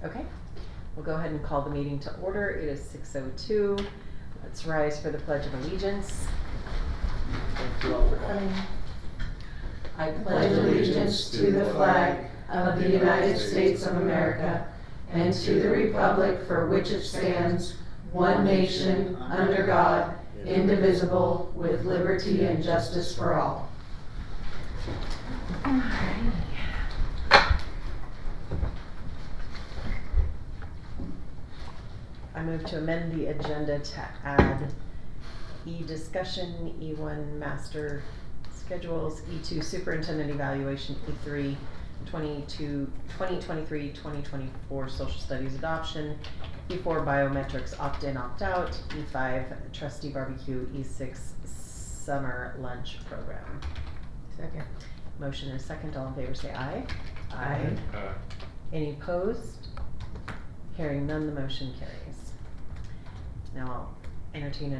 Okay, we'll go ahead and call the meeting to order. It is 6:02. Let's rise for the Pledge of Allegiance. Thank you all for coming. I pledge allegiance to the flag of the United States of America and to the republic for which it stands, one nation, under God, indivisible, with liberty and justice for all. Alrighty. I move to amend the agenda to add E discussion, E1 master schedules, E2 superintendent evaluation, E3 2023-2024 social studies adoption, E4 biometrics opt-in opt-out, E5 trustee barbecue, E6 summer lunch program. Second. Motion and a second, all in favor say aye. Aye. Any opposed? Hearing none, the motion carries. Now I'll entertain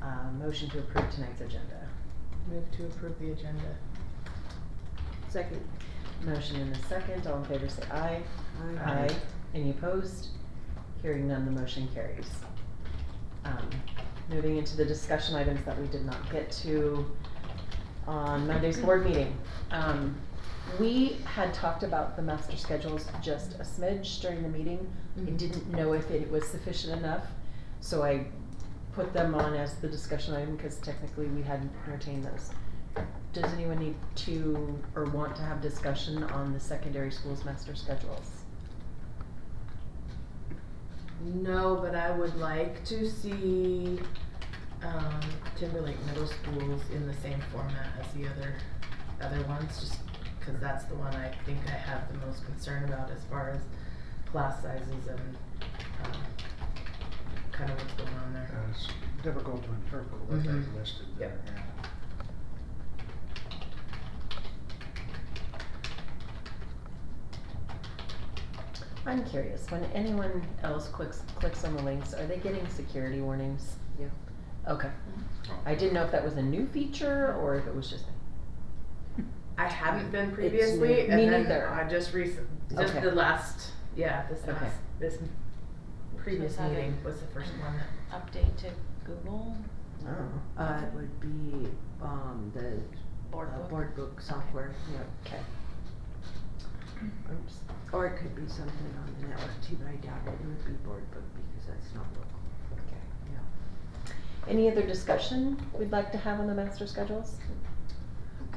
a motion to approve tonight's agenda. Move to approve the agenda. Second. Motion and a second, all in favor say aye. Aye. Any opposed? Hearing none, the motion carries. Moving into the discussion items that we did not get to on Monday's board meeting. We had talked about the master schedules just a smidge during the meeting. I didn't know if it was sufficient enough, so I put them on as the discussion item because technically we hadn't entertained those. Does anyone need to or want to have discussion on the secondary schools master schedules? No, but I would like to see Timberlake Middle Schools in the same format as the other ones, just because that's the one I think I have the most concern about as far as class sizes and kind of what's going on there. It's difficult to interpret what they've listed there. Yep. Yeah. I'm curious, when anyone else clicks on the links, are they getting security warnings? Yeah. Okay. I didn't know if that was a new feature or if it was just I hadn't been previously, new. and Me then neither. I just Okay. the last, Okay. this previous So is that meeting was the first one that. Update to Google Oh. It would be, the board book. board book software, yep. Okay. Oops. Or it could be something on the network too, but I doubt it. It would be board book because that's not local. Okay. Yeah. Any other discussion we'd like to have on the master schedules?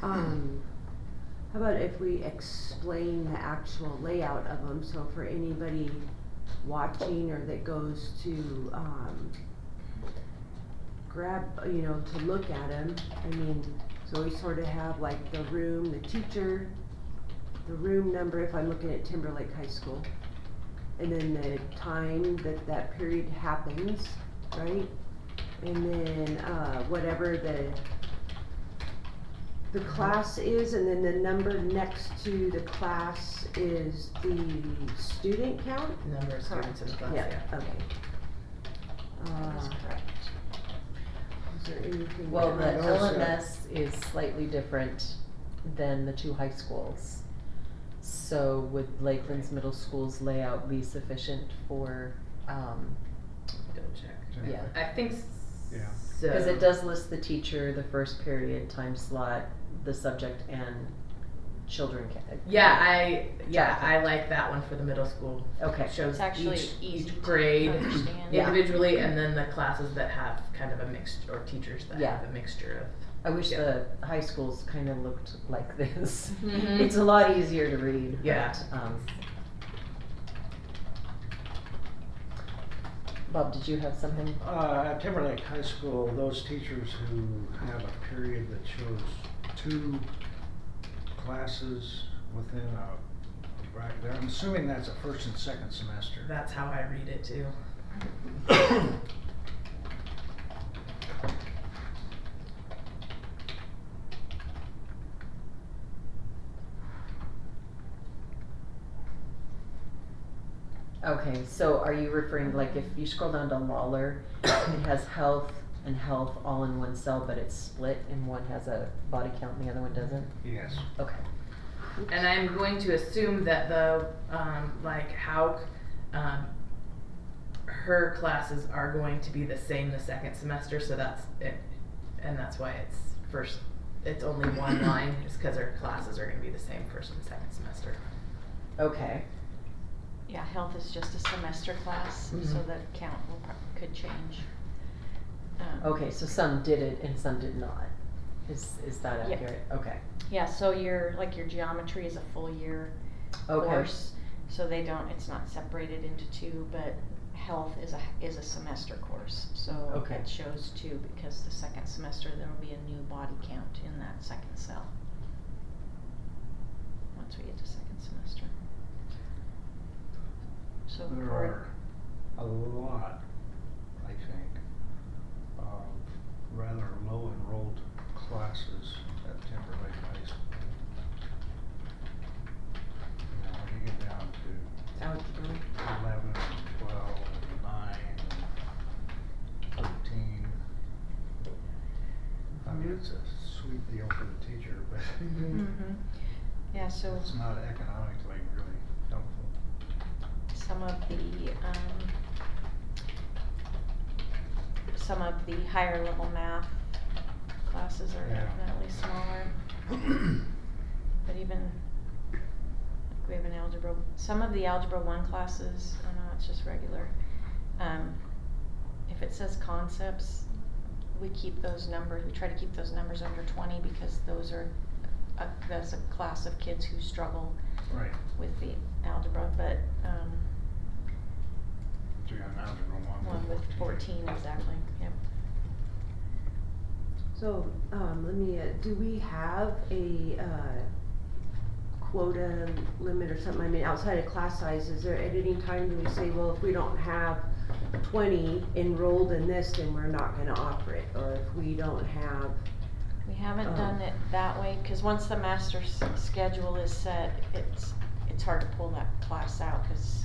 How about if we explain the actual layout of them, so for anybody watching or that goes to, to look at them, I mean, so we sort of have like the room, the teacher, the room number if I'm looking at Timberlake High School, and then the time that period happens, right? And then, whatever the class is, and then the number next to the class is the student count? Number of students in the class, Yeah, okay. That's correct. Is there anything? Well, the Those, LMS is slightly different than the two high schools. So would Lakeland's middle school's layout be sufficient for, Double check. yeah. I think Yeah. so. Because it does list the teacher, the first period, time slot, the subject, and children. I like that one for the middle school. Okay. It shows It's actually each easy to grade understand. Yeah. individually, and then the classes that have kind of a mixed, or teachers that Yeah. have a mixture of. I wish Yeah. the high schools kind of looked like this. Mhm. It's a lot easier to read. Yeah. But, Bob, did you have something? At Timberlake High School, those teachers who have a period that shows 2 classes within a bracket there, I'm assuming that's a first and second semester. That's how I read it too. Okay, so are you referring, like, if you scroll down to Lawler, it has health and health all in one cell, but it's split, and one has a body count and the other one doesn't? Yes. Okay. And I'm going to assume that the, like, how her classes are going to be the same the second semester, so that's it, and that's why it's only one line, is because her classes are gonna be the same first and second semester. Okay, Yeah, health is just a semester class, so Mhm. the count could change. okay, so some did it and some did not. Is that Yeah. accurate? Okay. Yeah, so your geometry is a full year Okay. course, so it's not separated into two, but health is a semester course, so Okay. it shows two, because the second semester there will be a new body count in that second cell. Once we get to second semester. So There for, are a lot, I think, of rather low enrolled classes at Timberlake High School. You know, when you get down to Algebra. 11, 12, 9, 13. I mean, it's a sweet deal for the teacher, but Mhm. Yeah, so it's not economically really helpful. some of the higher level math classes are Yeah. definitely smaller. But even, like, we have an algebra, some of the algebra 1 classes, oh no, it's just regular. If it says concepts, we keep those numbers, we try to keep those numbers under 20, because that's a class of kids who struggle Right. with the algebra, but, So you have an algebra one with 14, exactly, yep. So, let me, do we have a, quota limit or something? I mean, outside of class size, is there at any time do we say, well, if we don't have 20 enrolled in this, then we're not gonna offer it? Or if we don't have, We haven't done it that way, cause once the master's schedule is set, it's hard to pull that class out, cause,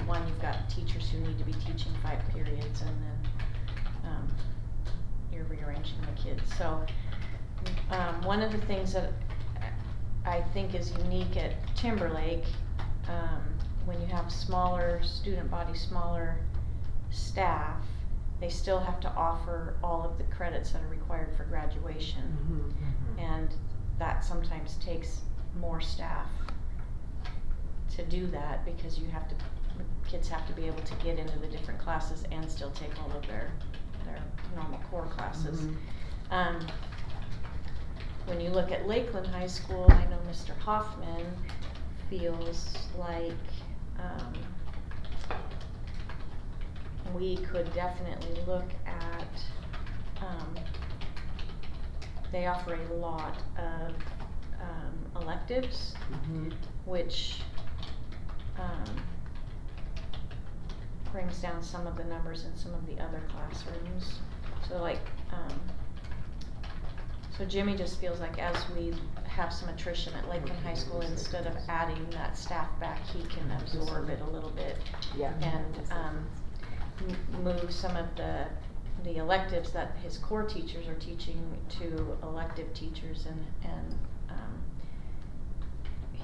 one, you've got teachers who need to be teaching 5 periods, and then, you're rearranging the kids, so, one of the things that I think is unique at Timberlake, when you have smaller student body, smaller staff, they still have to offer all of the credits that are required for graduation. And that sometimes takes more staff to do that, because kids have to be able to get into the different classes and still take all of their normal core classes. When you look at Lakeland High School, I know Mr. Hoffman feels like, we could definitely look at, they offer a lot of, electives, which, brings down some of the numbers in some of the other classrooms. So like, so Jimmy just feels like as we have some attrition at Lakeland High School, instead of adding that staff back, he can absorb it a little bit Yeah. and, move some of the electives that his core teachers are teaching to elective teachers, and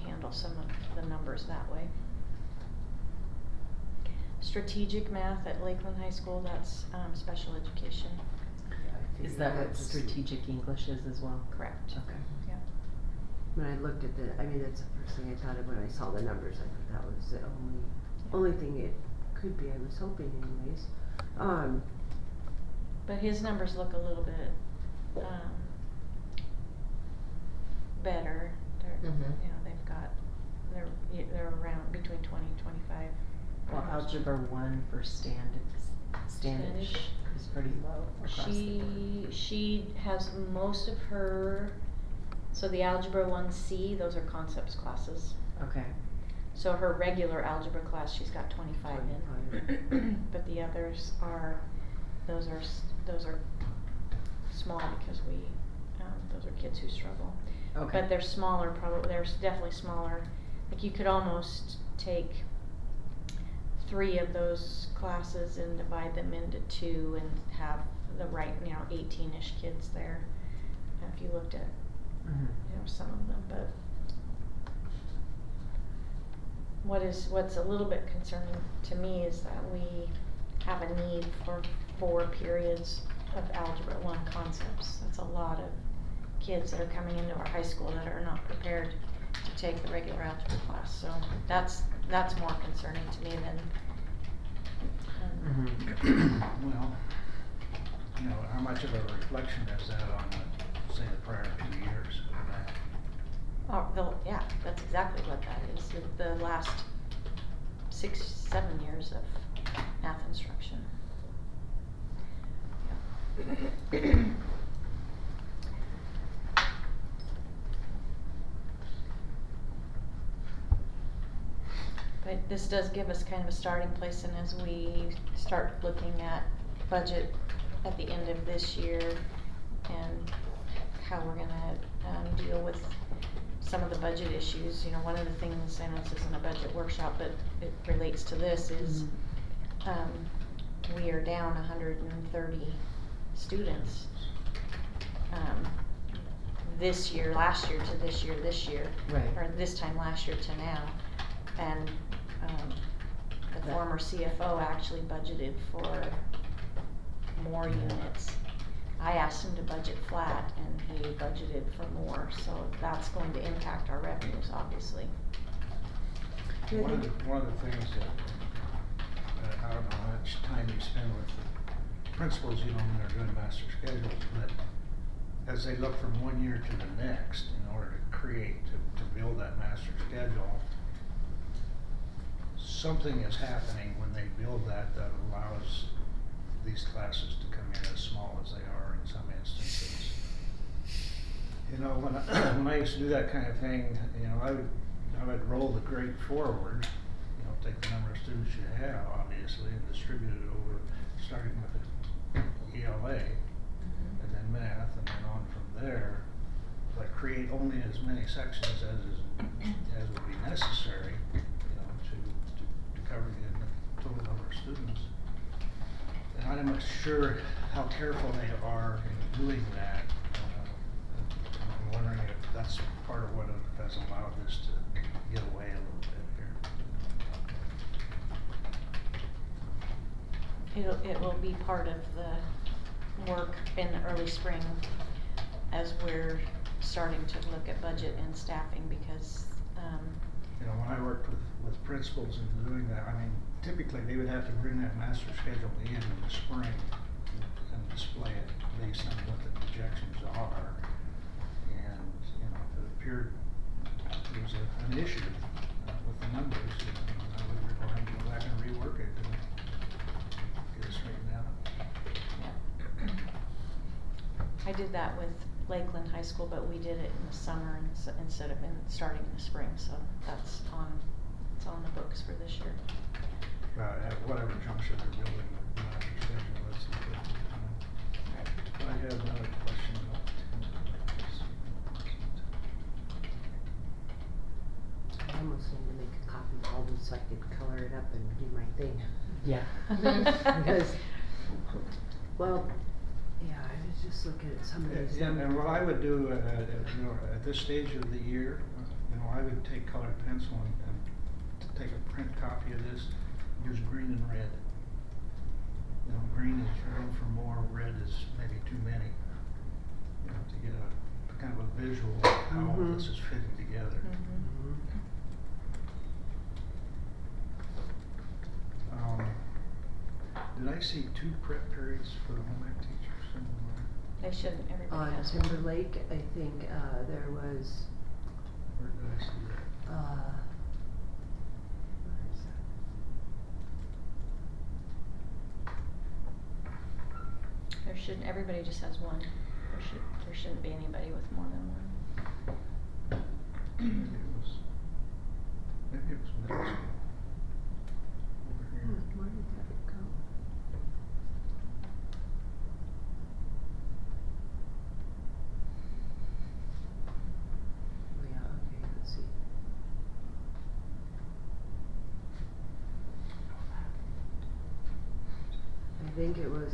handle some of the numbers that way. Strategic math at Lakeland High School, that's special education. Is that what strategic English is as well? Correct. Okay. Yeah. when I looked at I mean, that's the first thing I thought of when I saw the numbers. I thought that was the only thing it could be. I was hoping anyways. But his numbers look a little bit better. They're, they're around between 20 and 25. Well, algebra 1 for Standish is pretty low across the board. She has most of her, so the algebra 1C, those are concepts classes. Okay. So her regular algebra class, she's got 25 in, but the others are, those are small, because those are kids who struggle. Okay. But they're smaller, probably, they're definitely smaller. Like, you could almost take 3 of those classes and divide them into 2 and have the right, 18-ish kids there, if you looked at, some of them, but. what's a little bit concerning to me is that we have a need for 4 periods of Algebra 1 concepts. That's a lot of kids that are coming into our high school that are not prepared to take the regular algebra class, so that's more concerning to me than. Well, you know, how much of a reflection is that on the, say, the prior 2 years of that? Yeah, that's exactly what that is, the last 6-7 years of math instruction. Yeah. But this does give us kind of a starting place, and as we start looking at budget at the end of this year and how we're gonna deal with some of the budget issues, you know, one of the things, I know this isn't a budget workshop, but it relates to this, is we are down 130 students this year, last year to this year, Right. or this time last year to now. And the former CFO actually budgeted for more units. I asked him to budget flat and he budgeted for more, so that's going to impact our revenues, obviously. One of the things that, I don't know how much time you spend with the principals, you know, when they're doing master schedules, but as they look from one year to the next, in order to create, to build that master schedule, something is happening when they build that allows these classes to come in as small as they are in some instances. You know, when I used to do that kind of thing, you know, I would roll the grade forward, you know, take the number of students you have, obviously, and distribute it over, starting with ELA, and then math, and then on from there, but create only as many sections as would be necessary, you know, to cover the total number of students. And I'm not sure how careful they are in doing that. I'm wondering if that's part of what has allowed this to get away a little bit here. It will be part of the work in the early spring as we're starting to look at budget and staffing, because you know, when I worked with principals and doing that, I mean, typically they would have to bring that master schedule in the spring and display it based on what the projections are. And, you know, if it appeared there was an issue with the numbers, you know, I would require them to go back and rework it and get it straightened out. I did that with Lakeland High School, but we did it in the summer instead of starting in the spring, so it's on the books for this year. At whatever juncture they're building the master schedule, that's the good, you know. I have another question about I almost need to make a copy of all this so I could color it up and do my thing. Yeah. Because, well, yeah, I was just looking at some of these. Yeah, and what I would do, you know, at this stage of the year, you know, I would take colored pencil and take a print copy of this, use green and red. You know, green is room for more, red is maybe too many. You know, to get a kind of a visual of how all this is fitting together. Did I see 2 prep periods for the home ec teachers somewhere? They shouldn't, everybody On has one. Timberlake, I think, there was, Where did I see that? where is that? There shouldn't, everybody just has one. There shouldn't be anybody with more than one. Maybe it was middle school. Over here. Where did that go? Oh yeah, okay, let's see.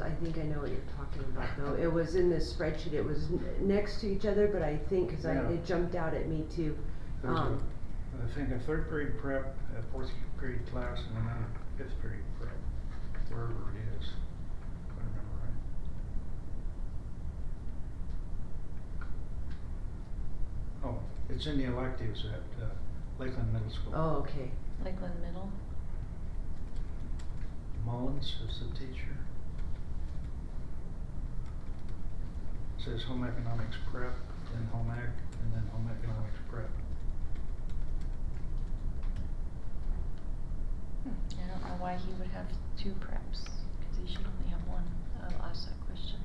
I think I know what you're talking about though. It was in this spreadsheet, it was next to each other, but I think, cause Yeah. it jumped out at me too. There's I think a third grade prep, a fourth grade class, and then a fifth grade prep, wherever it is, if I remember right. Oh, it's in the electives at Lakeland Middle School. Oh, okay. Lakeland Middle. Mullins is the teacher. It says home economics prep, then home ec, and then home economics prep. I don't know why he would have two preps, cause he should only have one. I'll ask that question.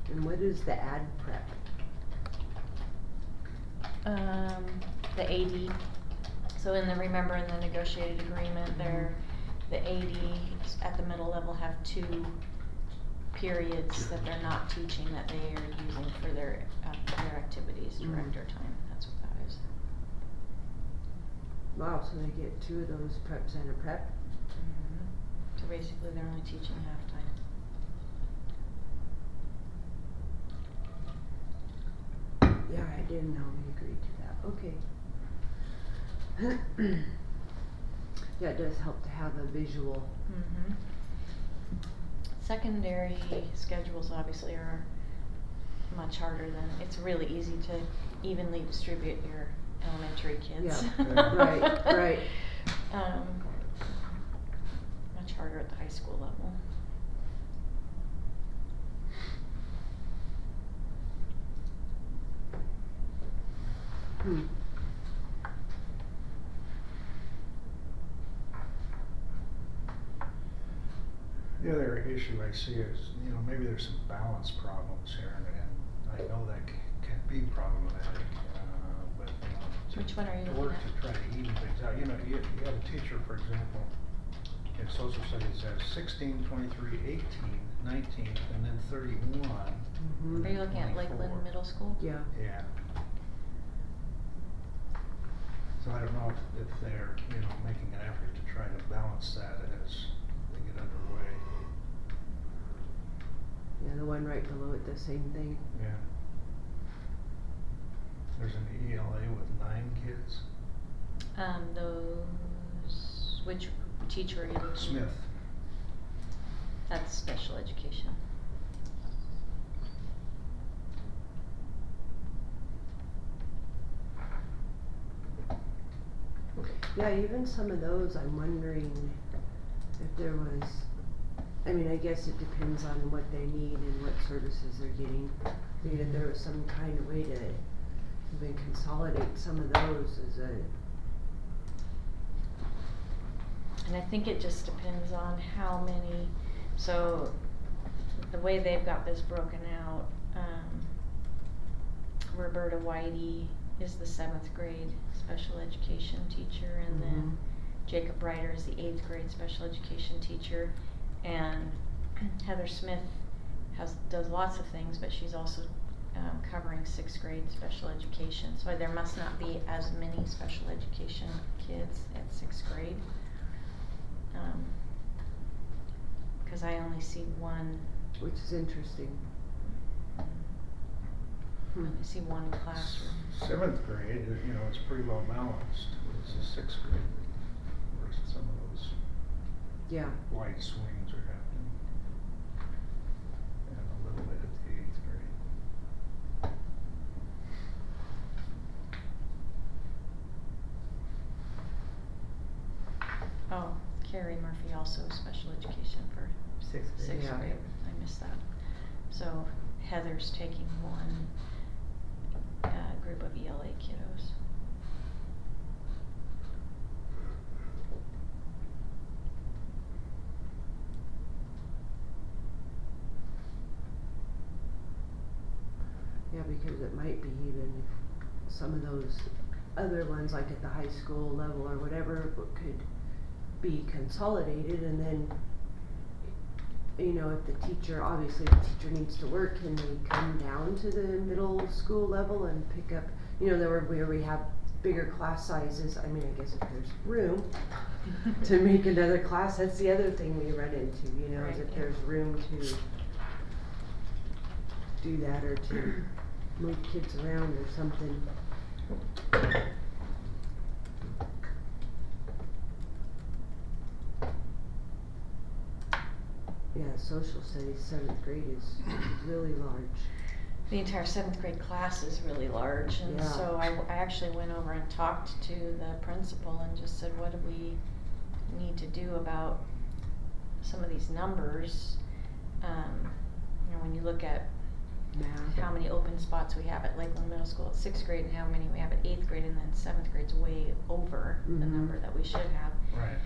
And what is the ad prep? The AD, so remember in the negotiated agreement there, the AD at the middle level have 2 periods that they're not teaching that they are using for their activities, director time, that's what that is. Wow, so they get 2 of those preps and a prep? So basically they're only teaching half time. Yeah, I didn't know we agreed to that, okay. Yeah, it does help to have a visual. Secondary schedules obviously are much harder than, it's really easy to evenly distribute your elementary kids. Yeah, right. Much harder at the high school level. The other issue I see is, maybe there's some balance problems here, and I know that can be problematic, but, Which one are you to looking work at? to try to even things out. You have a teacher, for example, in social studies has 16, 23, 18, 19, and then 31. Are you looking at 24. Lakeland Middle School? Yeah. Yeah. So I don't know if they're, making an effort to try to balance that as they get underway. Yeah, the one right below it, the same thing. Yeah. There's an ELA with 9 kids. Which teacher are you looking at? Smith. That's special education. Yeah, even some of those, I'm wondering if there was, I guess it depends on what they need and what services they're getting. Maybe if there was some kind of way to even consolidate some of those as a. And I think it just depends on how many, so the way they've got this broken out, Roberta Whitey is the 7th grade special education teacher, and then Jacob Ryder is the 8th grade special education teacher, and Heather Smith does lots of things, but she's also covering 6th grade special education, so there must not be as many special education kids at 6th grade. Cause I only see one. Which is interesting. I only see one classroom. 7th grade, it's pretty well balanced. It's the 6th grade versus some of those Yeah. wide swings are happening. And a little bit at the 8th grade. Oh, Carrie Murphy also special education for 6th grade. 6th Yeah. grade. I missed that. So Heather's taking one group of ELA kiddos. Yeah, because it might be even if some of those other ones, like at the high school level or whatever, could be consolidated, and then, if the teacher, obviously the teacher needs to work, can they come down to the middle school level and pick up, where we have bigger class sizes, I mean, I guess if there's room to make another class, that's the other thing we run into, you know, is Right, if yeah. there's room to do that or to move kids around or something. Yeah, social studies, 7th grade is really large. The entire 7th grade class is really large, and Yeah. so I actually went over and talked to the principal and just said, what do we need to do about some of these numbers? You know, when you look at Math. how many open spots we have at Lakeland Middle School at 6th grade and how many we have at 8th grade, and then 7th grade's way over the Mhm. number that we should have. Right.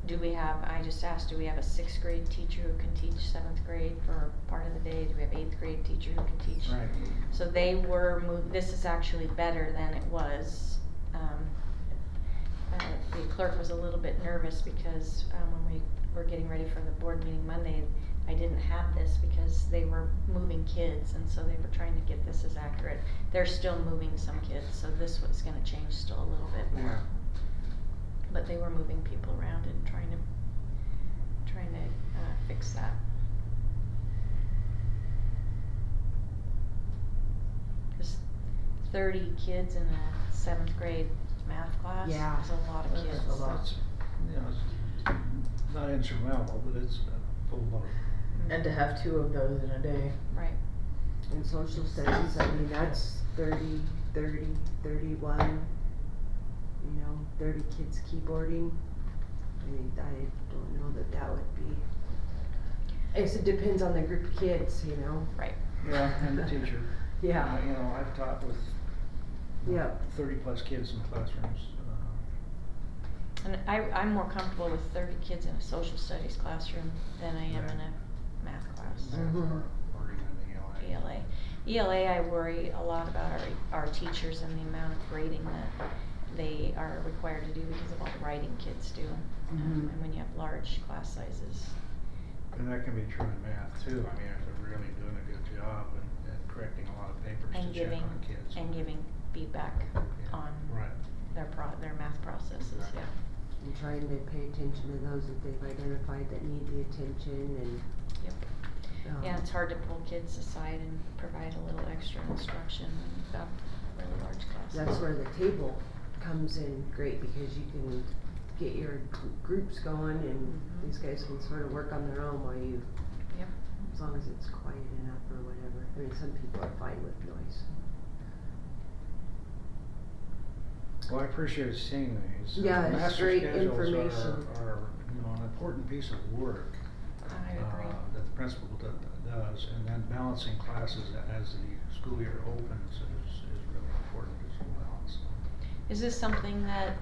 Do we have, I just asked, do we have a 6th grade teacher who can teach 7th grade for part of the day? Do we have 8th grade teacher who can teach? Right. So they were this is actually better than it was. The clerk was a little bit nervous because when we were getting ready for the board meeting Monday, I didn't have this because they were moving kids, and so they were trying to get this as accurate. They're still moving some kids, so this was gonna change still a little bit more. Yeah. But they were moving people around and trying to fix that. Cause 30 kids in a 7th grade math class Yeah. is a lot of That's kids. a lot. It's, you know, it's not insurmountable, but it's a full load. And to have 2 of those in a day. Right. And social studies, I mean, that's 30, 31, you know, 30 kids keyboarding. I mean, I don't know that that would be, I guess it depends on the group of kids, you know? Right. Yeah, and the teacher. Yeah. You know, I've taught with Yeah. 30+ kids in classrooms. And I'm more comfortable with 30 kids in a social studies classroom than I am in a math class. Mhm. Or even the ELA. ELA, I worry a lot about our teachers and the amount of grading that they are required to do because of all the writing kids do. Mhm. And when you have large class sizes. And that can be true in math too. I mean, if they're really doing a good job and correcting a lot of papers And to check giving, on kids. and giving feedback Yeah. on Right. their math processes, Right. yeah. And trying to pay attention to those that they've identified that need the attention and. Yep. Yeah, it's hard to pull kids aside and provide a little extra instruction when you've got really large classes. That's where the table comes in great because you can get your groups going and Mhm. these guys can sort of work on their own while you, Yep. as long as it's quiet enough or whatever. I mean, some people are fine with noise. Well, I appreciate seeing these. Yeah, it's Master great schedules information. are, you know, an important piece of work. I agree. That the principal does, and then balancing classes as the school year opens is really important as well, so. Is this something that,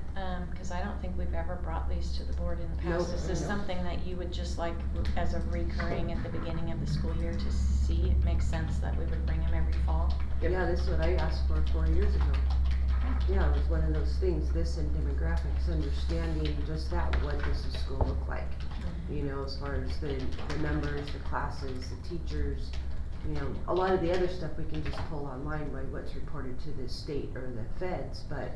cause I don't think we've ever brought these to the board in the past, Nope. is this Nope. something that you would just like as a recurring at the beginning of the school year to see? It makes sense that we would bring them every fall. Yep. Yeah, this is what I asked for 4 years ago. Yeah, it was one of those things, this and demographics, understanding just that, what does the school look like? You know, as far as the numbers, the classes, the teachers, you know, a lot of the other stuff we can just pull online by what's reported to the state or the feds, but,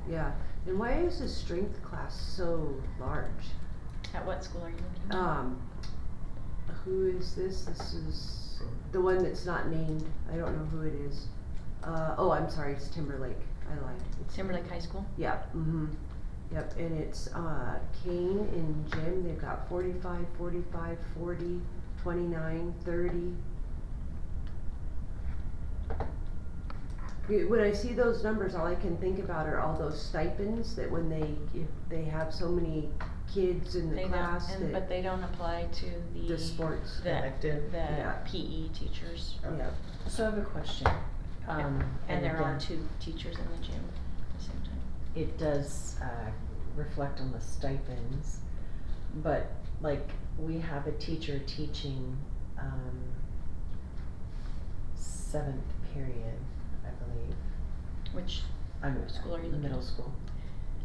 yeah. And why is the strength class so large? At what school are you looking? Who is this? This is the one that's not named, I don't know who it is. Oh, I'm sorry, it's Timberlake, I lied. It's Timberlake High School? Yep, yep, and it's, Kane and Jim, they've got 45, 45, 40, 29, 30. When I see those numbers, all I can think about are all those stipends that when if they have so many kids in the They class don't, but they don't apply to the sports. Elective. the Yeah. PE teachers. Yep. So I have a question. And there are again, 2 teachers in the gym at the same time. It does, reflect on the stipends, but like, we have a teacher teaching, 7th period, I believe. Which school are you looking Middle at? school.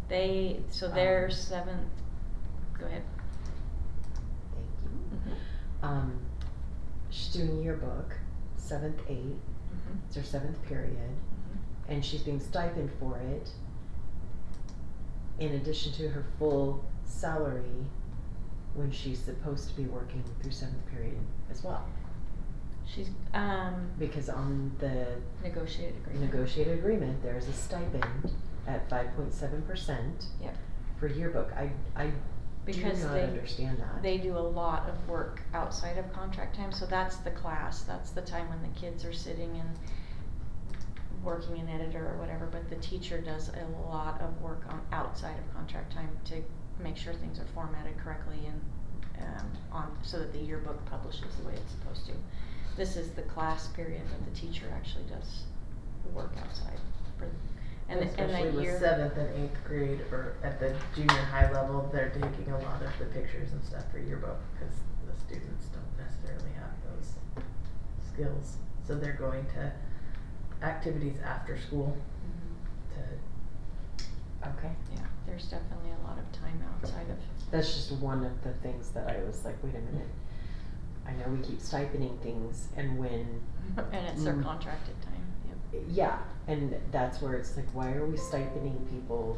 Their 7th, go ahead. Thank you. She's doing yearbook, 7th, 8th, it's her 7th period. and she's being stipend for it, in addition to her full salary, when she's supposed to be working through seventh period as well. She's, Because on the negotiated agreement. negotiated agreement, there is a stipend at 5.7%. Yep. For yearbook. I do Because not understand that. they do a lot of work outside of contract time, so that's the class, that's the time when the kids are sitting and working an editor or whatever, but the teacher does a lot of work on outside of contract time to make sure things are formatted correctly and so that the yearbook publishes the way it's supposed to. This is the class period that the teacher actually does work outside for, and Especially that with year. 7th and 8th grade, or at the junior high level, they're taking a lot of the pictures and stuff for yearbook, because the students don't necessarily have those skills. So they're going to activities after school to, Okay. Yeah, there's definitely a lot of time outside of. That's just one of the things that I was like, wait a minute. I know we keep stipending things, and when, And it's their contracted time, yep. yeah, and that's where it's like, why are we stipending people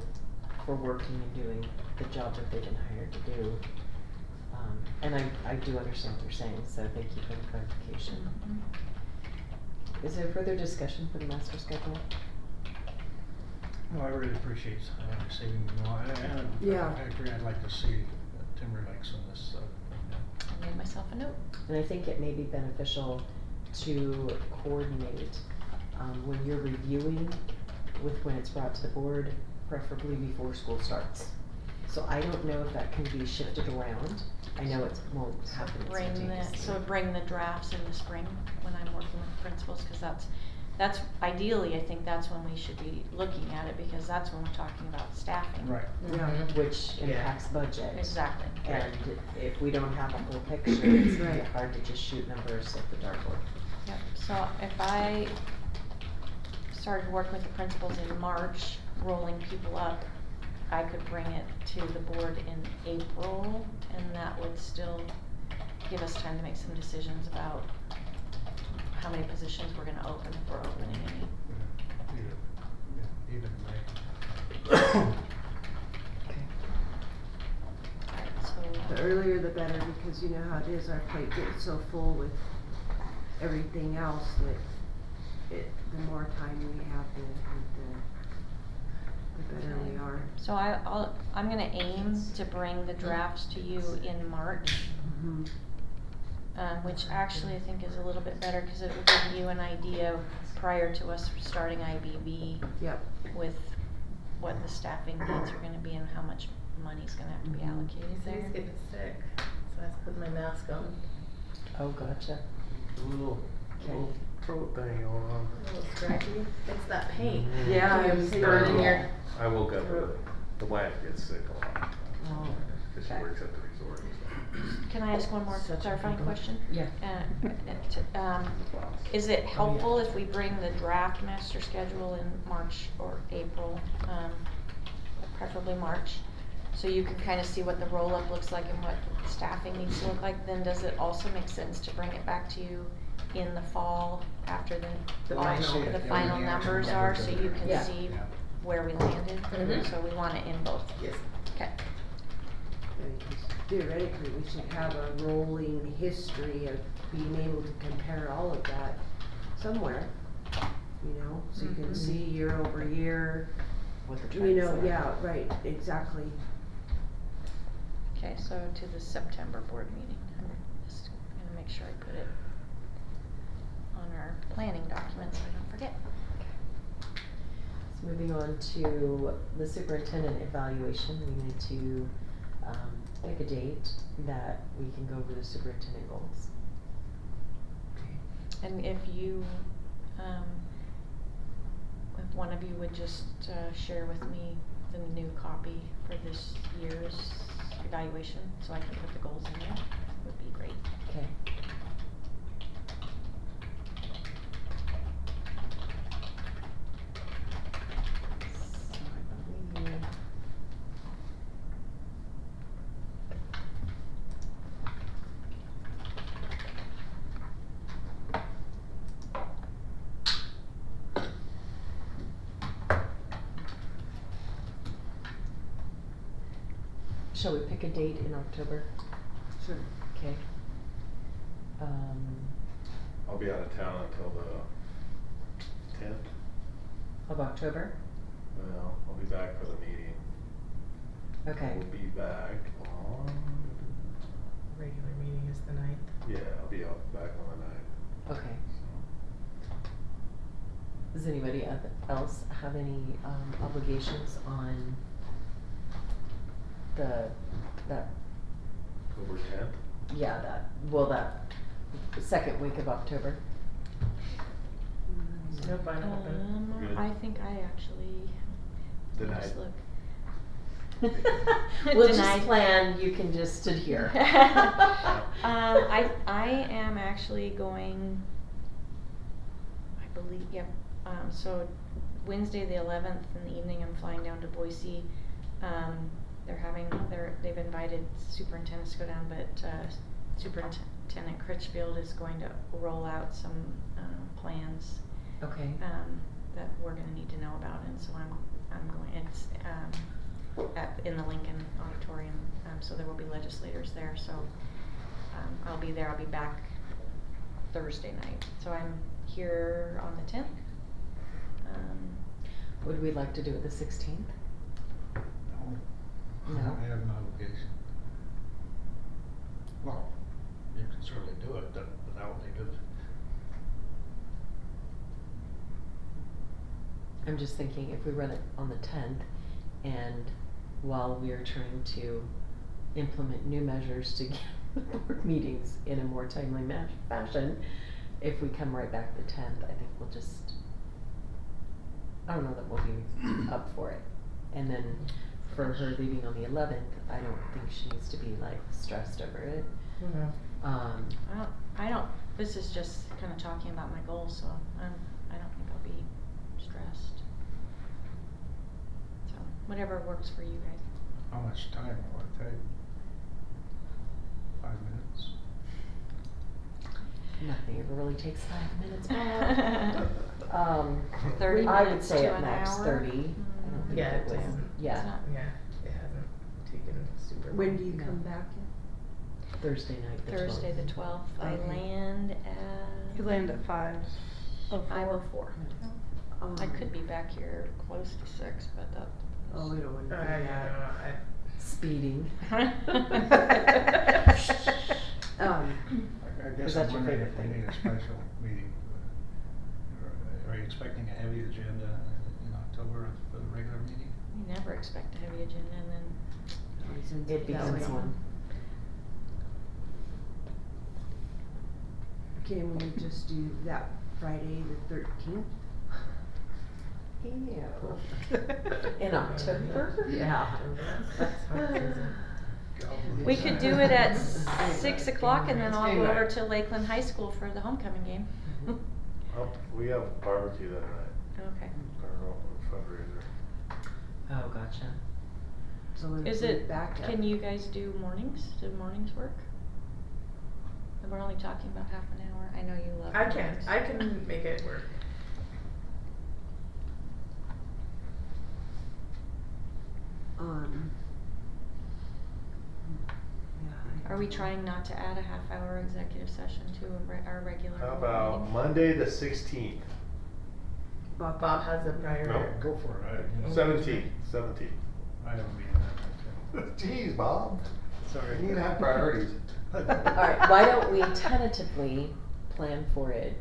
for working and doing the job that they've been hired to do? And I do understand what you're saying, so thank you for the clarification. Is there further discussion for the master schedule? No, I really appreciate receiving more, and Yeah. I agree, I'd like to see Timber Lakes on this, I made myself a note. And I think it may be beneficial to coordinate, when you're reviewing with when it's brought to the board, preferably before school starts. So I don't know if that can be shifted around. I know it won't happen instantaneously. Bring the drafts in the spring when I'm working with principals, cause that's ideally, I think that's when we should be looking at it, because that's when we're talking about staffing. Right. Yeah. Which Yeah. impacts budget. Exactly. And if we don't have a whole picture, it's gonna be Right. hard to just shoot numbers at the dartboard. Yep, so if I started working with the principals in March, rolling people up, I could bring it to the board in April, and that would still give us time to make some decisions about how many positions we're gonna open, if we're opening any. Even Alright, so. The earlier the better, because you know how it is, our plate gets so full with everything else that the more time we have, the better we are. So I'm gonna aim to bring the drafts to you in March, Mhm. which actually I think is a little bit better, cause it will give you an idea prior to us starting IBB Yep. with what the staffing needs are gonna be and how much money's gonna have to be allocated he's there. getting sick, so I have to put my mask on. Oh, gotcha. Little throat thing going on. A little scratchy. It's that paint. Yeah, Fumes I'm burning seeing your. that. I woke up with the wife gets sick a lot. Oh, Cause she okay. works at the resort and stuff. Can I ask one more Such a clarifying people. question? Yeah. Is it helpful if we bring the draft master schedule in March or April, preferably March? So you can kinda see what the roll-up looks like and what staffing needs to look like, then does it also make sense to bring it back to you in the fall after The the final. the final numbers are, so you can Yeah. see Yeah. where we landed? Mhm. So we want it in both, Yes. okay. Yeah, because theoretically, we should have a rolling history of being able to compare all of that somewhere, you know, so you can Mhm. see year over year, What the you trends know, are. yeah, right, exactly. Okay, so to the September board meeting, I'm just gonna make sure I put it on our planning document so I don't forget. So moving on to the superintendent evaluation, we need to, pick a date that we can go over the superintendent goals. And if you, if one of you would just, share with me the new copy for this year's evaluation, so I can put the goals in there, would be great. Okay. So I believe. shall we pick a date in October? Sure. Okay. I'll be out of town until the 10th. Of October? Well, I'll be back for the meeting. Okay. We'll be back on, Regular meeting is the 9th. yeah, I'll be out back on the 9th. Okay. Does anybody else have any obligations on that, October 10th? yeah, that second week of October? Nope, I'm open. Good. I think I actually, let me just Denied. look. We'll Denied. just plan, you can just adhere. I am actually going, I believe, yep, so Wednesday the 11th in the evening, I'm flying down to Boise. They've invited superintendents to go down, but, Superintendent Critchfield is going to roll out some, plans, Okay. that we're gonna need to know about, and so I'm going, it's, in the Lincoln Auditorium, so there will be legislators there, so, I'll be there, I'll be back Thursday night, so I'm here on the 10th. Would we like to do it the 16th? No, No. I have an obligation. Well, you can certainly do it, but that would be good. I'm just thinking if we run it on the 10th, and while we are trying to implement new measures to get the board meetings in a more timely fashion, if we come right back the 10th, I think we'll just, I don't know that we'll be up for it. And then for her leaving on the 11th, I don't think she needs to be like stressed over it. I don't, this is just kinda talking about my goals, so I don't think I'll be stressed. So, whatever works for you guys. How much time will it take? 5 minutes? Nothing ever really takes 5 minutes, Bob. 30 I would minutes say to at an max hour. 30. I don't think Yeah, it it was, doesn't. yeah, It's not- Yeah, it hasn't taken super long. When do you No. come back in? Thursday night, the 12th. Thursday the 12th, I Okay. land at. You land at 5:04. 5:04. I could be back here close to 6, but that. Oh, we don't wanna do Yeah, Speeding. Um, I guess Is that I'm your wondering favorite if we thing? need a special meeting. Are you expecting a heavy agenda in October for the regular meeting? We never expect a heavy agenda, and then since It that becomes way. one. Can we just do that Friday the 13th? Ew. In October? Yeah. That's hot season. we could do it at 6 o'clock, and then I'll go over to Lakeland High School for the homecoming game. Oh, we have barbecue that night, Okay. our fundraiser. Oh, gotcha. So if Is we it, back up- can you guys do mornings? Do mornings work? And we're only talking about half an hour. I know you love I can, mornings. I can make it work. Yeah, Are we trying not to add a half-hour executive session to our regular How board about meeting? Monday the 16th? Bob, Bob has a prior. No. Go for it. 17th. I have a meeting that Jeez, Bob. Sorry. You need to have priorities. Alright, why don't we tentatively plan for it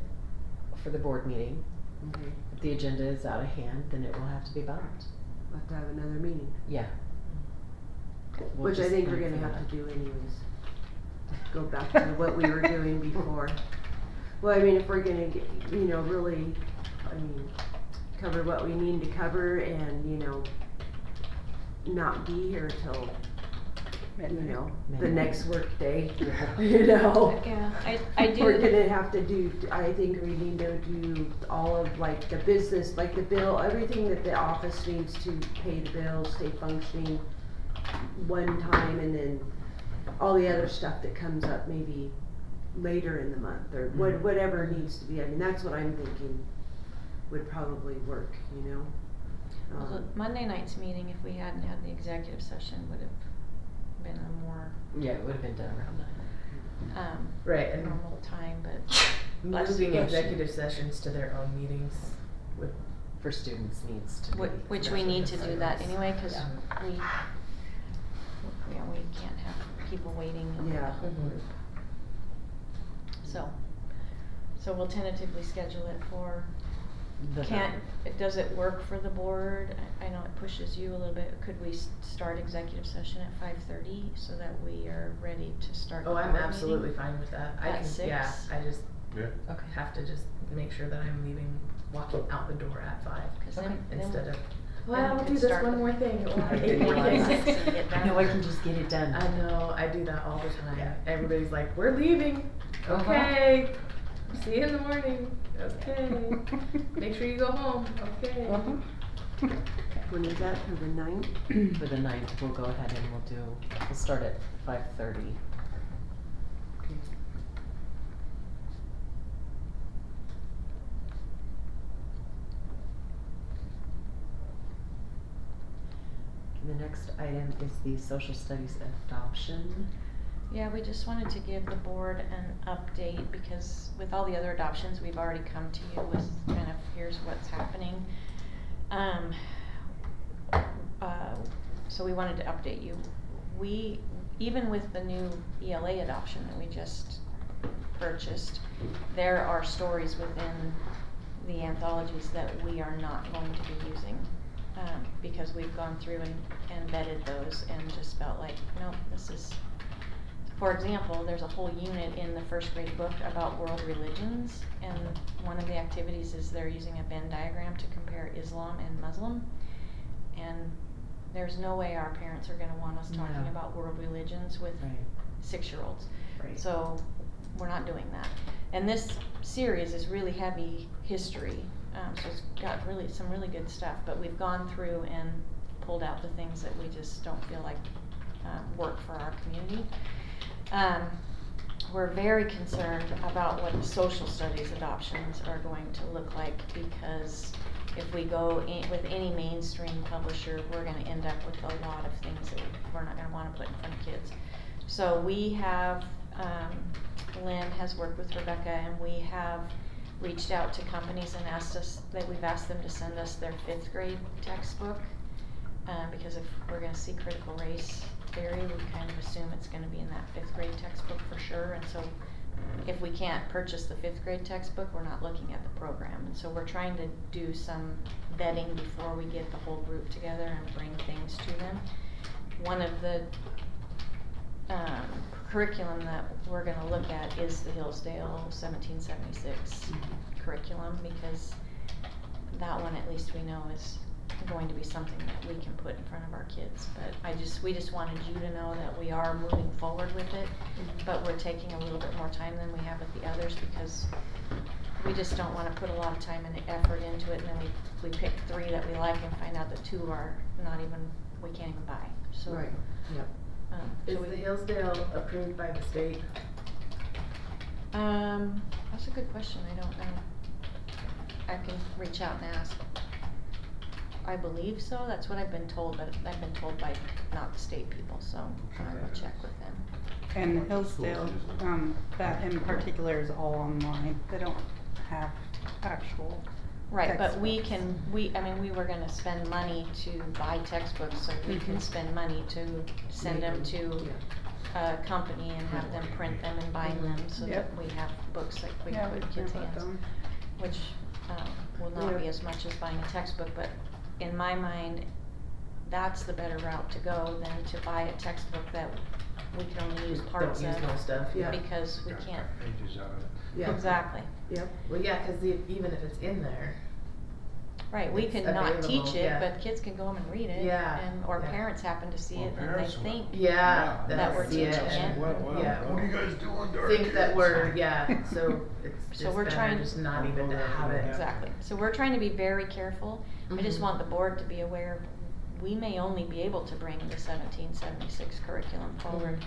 for the board meeting? okay, If the agenda is out of hand, then it will have to be bumped. we'll have to have another meeting, Yeah. We'll which I just think plan we're gonna for have that. to do anyways. Go back to what we were doing before. Well, I mean, if we're gonna get, really, cover what we need to cover and, not be here till, the Midnight. next workday, Yeah. Yeah, I do. We're gonna have to do, I think we need to do all of like the business, like the bill, everything that the office needs to pay the bills, stay functioning one time, and then all the other stuff that comes up maybe later in the month, or whatever needs to be, that's what I'm thinking would probably work, Well, the Monday night's meeting, if we hadn't had the executive session, would have been a more, Yeah, it would've been done around 9. Right, and normal time, but bless moving you. executive sessions to their own meetings would, For students needs to be. Which we need to do that anyway, cause Yeah. we can't have people waiting in the Yeah. whole group. So we'll tentatively schedule it for, does it work for the board? I know it pushes you a little bit, could we start executive session at 5:30 so that we are ready to start the oh, board I'm meeting? absolutely fine with that. I At can, 6? yeah, I just Yeah. Okay. have to just make sure that I'm walking out the door at 5. 'Cause Okay. then Instead of, then well, we I'll could do this start one the- more thing, or I 8 didn't more realize things. it. Get done. No, I can just get it done. I know, I do that all the time. Yeah. Everybody's like, we're leaving. Uh-huh. Okay. See you in the morning. Okay. Make sure you go home. Okay. When is that, for the 9th? For the 9th, we'll go ahead and we'll start at 5:30. Okay. The next item is the social studies adoption. Yeah, we just wanted to give the board an update because with all the other adoptions, we've already come to you with kind of, here's what's happening. So we wanted to update you. Even with the new ELA adoption that we just purchased, there are stories within the anthologies that we are not going to be using. Because we've gone through and vetted those and just felt like, nope, this is, for example, there's a whole unit in the first grade book about world religions, and one of the activities is they're using a Venn diagram to compare Islam and Muslim, and there's no way our parents are gonna want us talking No. about world religions with Right. 6-year-olds. Right. So, we're not doing that. And this series is really heavy history, so it's got some really good stuff, but we've gone through and pulled out the things that we just don't feel like work for our community. We're very concerned about what the social studies adoptions are going to look like, because if we go with any mainstream publisher, we're gonna end up with a lot of things that we're not gonna wanna put in front of kids. So we have, Lynn has worked with Rebecca, and we have reached out to companies and we've asked them to send us their 5th grade textbook, because if we're gonna see critical race theory, we kind of assume it's gonna be in that 5th grade textbook for sure, and so if we can't purchase the 5th grade textbook, we're not looking at the program, and so we're trying to do some vetting before we get the whole group together and bring things to them. One of the curriculum that we're gonna look at is the Hillsdale 1776 curriculum, because that one at least we know is going to be something that we can put in front of our kids. But we just wanted you to know that we are moving forward with it, but we're taking a little bit more time than we have with the others, because we just don't wanna put a lot of time and effort into it, and then we pick 3 that we like and find out that 2 are we can't even buy, so. Right, yep. is So the Hillsdale approved by the state? That's a good question, I don't know. I can reach out and ask. I believe so, that's what I've been told, but I've been told by not the state people, so I will check with them. And Hillsdale, that in particular is all online. They don't have actual. Right, but we textbooks. we were gonna spend money to buy textbooks, so we can spend money to send them to a company and have them print them and bind them, so that Yep. we have books that we Yeah, can we put in can kids' put hands. them. Which, will not be Yeah. as much as buying a textbook, but in my mind, that's the better route to go than to buy a textbook that we can only use parts Don't use of, most of, yeah. because we Got can't. pages out of it. Yeah. Exactly, Yep. Well, yeah, cause even if it's in there, right, we It's could not teach available, it, yeah. but kids can go home and read it, Yeah, or yeah. parents happen to see Or it and they parents will. think, yeah, Yeah, that we're see it teaching and- it. yeah. What are you guys doing to our Think that kids? we're, yeah, so it's So just we're better trying- just not even to have it. exactly, so we're trying to be very careful. I just Mhm. want the board to be aware, we may only be able to bring the 1776 curriculum forward,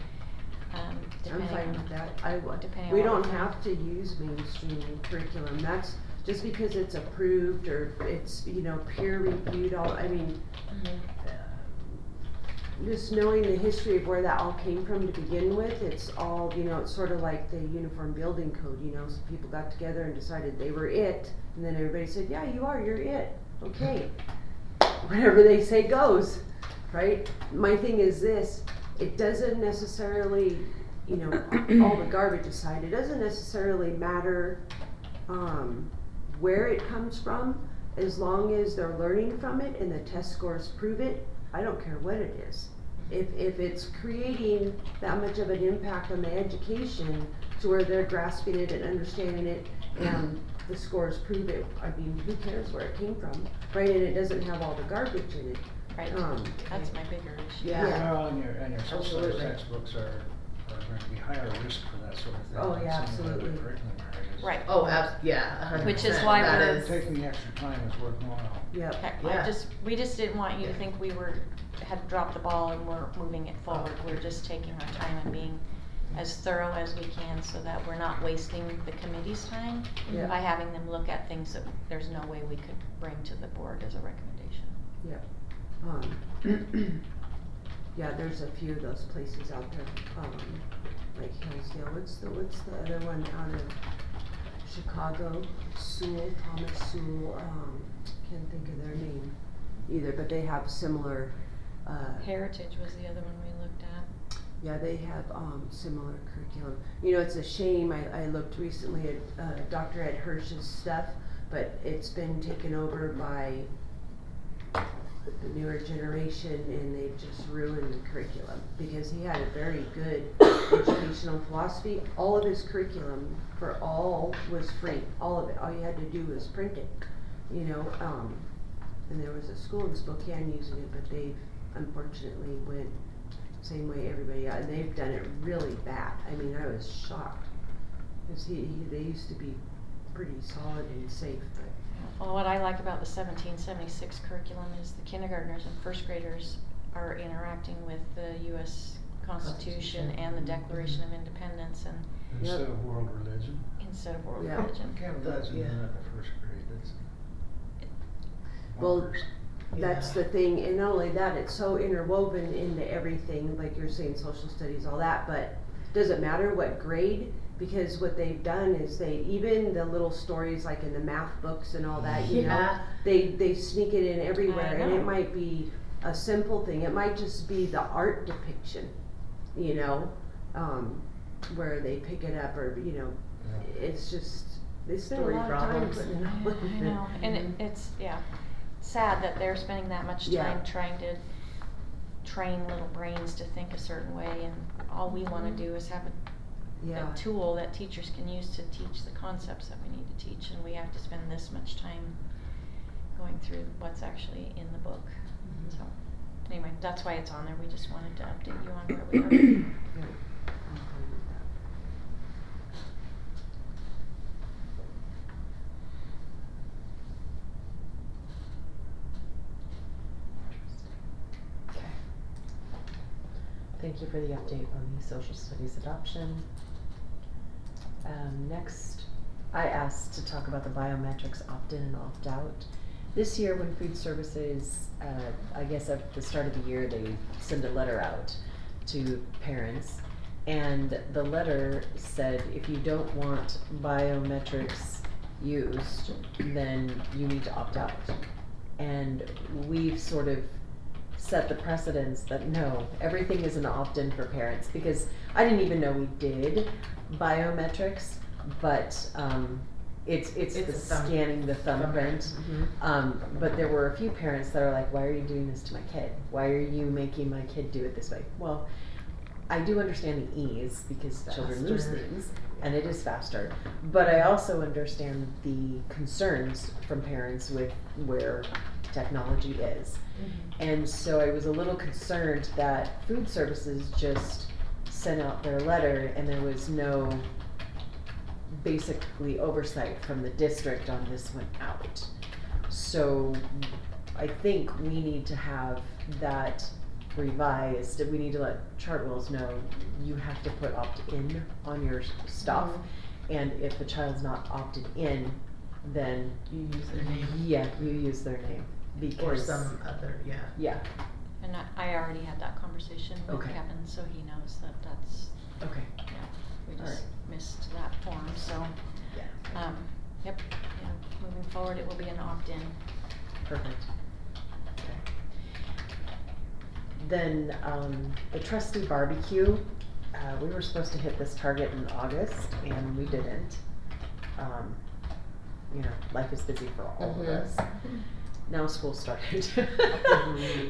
I'm depending fine on. with that. depending We on what don't we have to use mainstream curriculum. That's just because it's approved or it's, peer reviewed, just knowing the history of where that all came from to begin with, it's all, you know, it's sort of like the Uniform Building Code, you know, some people got together and decided they were it, and then everybody said, yeah, you are, you're it, okay. Whatever they say goes, right? My thing is this, it doesn't necessarily, you know, all the garbage aside, it doesn't necessarily matter, where it comes from, as long as they're learning from it and the test scores prove it. I don't care what it is. If it's creating that much of an impact on the education to where they're grasping it and understanding it and the scores prove it, I mean, who cares where it came from, right? And it doesn't have all the garbage in it. Right, that's my bigger issue. Yeah. Well, and your social studies Absolutely. textbooks are going to be higher risk for that sort of thing. Oh, than yeah, some of the absolutely. curriculum areas. Right. Oh, yeah, 100%. Which is why That we're- is- Taking the extra time is worthwhile. Yep. Heck, Yeah. we just didn't want you to Yeah. think we had dropped the ball and we're moving it forward. We're just taking our time and being as thorough as we can so that we're not wasting the committee's time Yeah. by having them look at things that there's no way we could bring to the board as a recommendation. Yep. Yeah, there's a few of those places out there, like Hillsdale, what's the other one out of Chicago? Sewell, Thomas Sewell, can't think of their name either, but they have similar, Heritage was the other one we looked at. yeah, they have, similar curriculum. You know, it's a shame, I looked recently at, Dr. Ed Hirsch's stuff, but it's been taken over by the newer generation, and they've just ruined the curriculum, because he had a very good educational philosophy. All of his curriculum for all was free, all of it, all you had to do was print it, you know, and there was a school in Spokane using it, but they've unfortunately went same way everybody else, and they've done it really bad. I mean, I was shocked, because they used to be pretty solid and safe, but Well, what I like about the 1776 curriculum is the kindergartners and first graders are interacting with the U.S. Constitution and the Declaration of Independence and Instead of world religion. instead of world Yeah. religion. I can't imagine Yeah. that in the first grade, that's. Well, bonkers. that's the thing, and not only that, it's so interwoven into everything, like you're saying, social studies, all that, but does it matter what grade? Because what they've done is even the little stories like in the math books and all that, you know, Yeah. they sneak it in everywhere, and know. it might be a simple thing, it might just be the art depiction, you know, where they pick it up, or, you know, Yeah. it's just, they spend a Story lot of time problems. putting it Yeah, all in I there. know, and it's, yeah, sad that they're spending that much Yeah. time trying to train little brains to think a certain way, and all we wanna do is have Yeah. a tool that teachers can use to teach the concepts that we need to teach, and we have to spend this much time going through what's actually in the book. So, anyway, that's why it's on there, we just wanted to update you on where we are. Yeah, I'm fine with that. Okay. Thank you for the update on the social studies adoption. Next, I asked to talk about the biometrics opt-in and opt-out. This year, when food services, I guess at the start of the year, they send a letter out to parents, and the letter said, if you don't want biometrics used, then you need to opt out. And we've sort of set the precedence that no, everything is an opt-in for parents, because I didn't even know we did biometrics, but it's It's the a thumb- scanning the thumbprint. But there were a few parents that are like, why are you doing this to my kid? Why are you making my kid do it this way? Well, I do understand the ease, because children lose Faster. things, and it is faster. But I also understand the concerns from parents with where technology is. And so I was a little concerned that food services just sent out their letter and there was no basically oversight from the district on this went out. So I think we need to have that revised. We need to let Chartwells know you have to put opt-in on your stuff. And if the child's not opted in, then You use their name. yeah, you use their name. Or Because some other, yeah. yeah, And I already had that conversation with Okay. Kevin, so he knows that that's, Okay. yeah, we just Alright. missed that form, so, Yeah. yep, yeah, moving forward, it will be an opt-in. Perfect. Okay. Then, the trustee barbecue, we were supposed to hit this target in August and we didn't. You know, life is busy for all of Mhm. us. Now school started.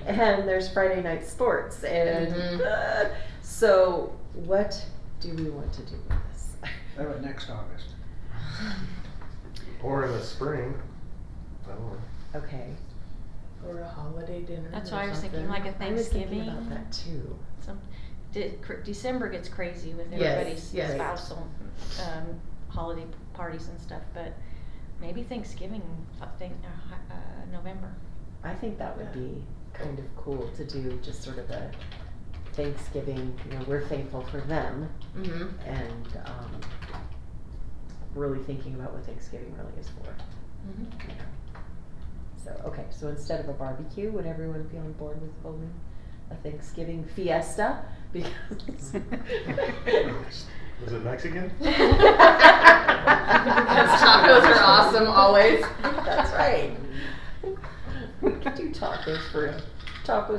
And there's Friday night sports and, Mhm. so what do we want to do with this? Have it next August. Or in the spring. I don't know. Okay. Or a holiday dinner. That's or why I was thinking something. like a I was thinking Thanksgiving. about that too. Some, December gets crazy with Yes, everybody's yes. spousal, holiday parties and stuff, but maybe Thanksgiving, November. I think that would be kind of cool to do just sort of a Thanksgiving, you know, we're thankful for them Mhm. and really thinking about what Thanksgiving really is for. Mhm. You know. So, okay, so instead of a barbecue, would everyone be on board with holding a Thanksgiving fiesta? Because Was it Mexican? Because tacos are awesome always. That's right. We could do tacos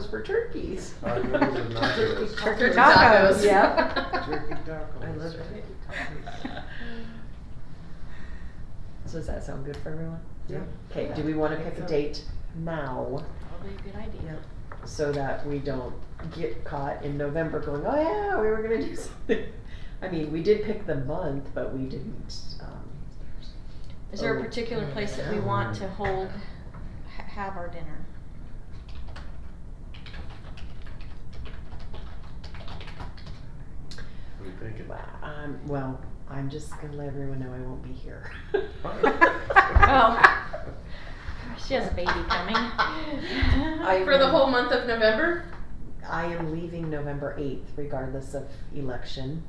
for turkeys. Tacos or nachos? Turkey Tacos. Yeah. Turkey tacos. I love it. So does that sound good for everyone? Yeah. Okay, do we wanna pick a date now Probably a good idea. Yep. so that we don't get caught in November going, oh yeah, we were gonna do something? I mean, we did pick the month, but we didn't, Is there a Oh, particular place that we want to hold, have our dinner? What are you thinking? well, I'm just gonna let everyone know I won't be here. Well, she has a baby coming. For the whole month of November? I am leaving November 8th regardless of election,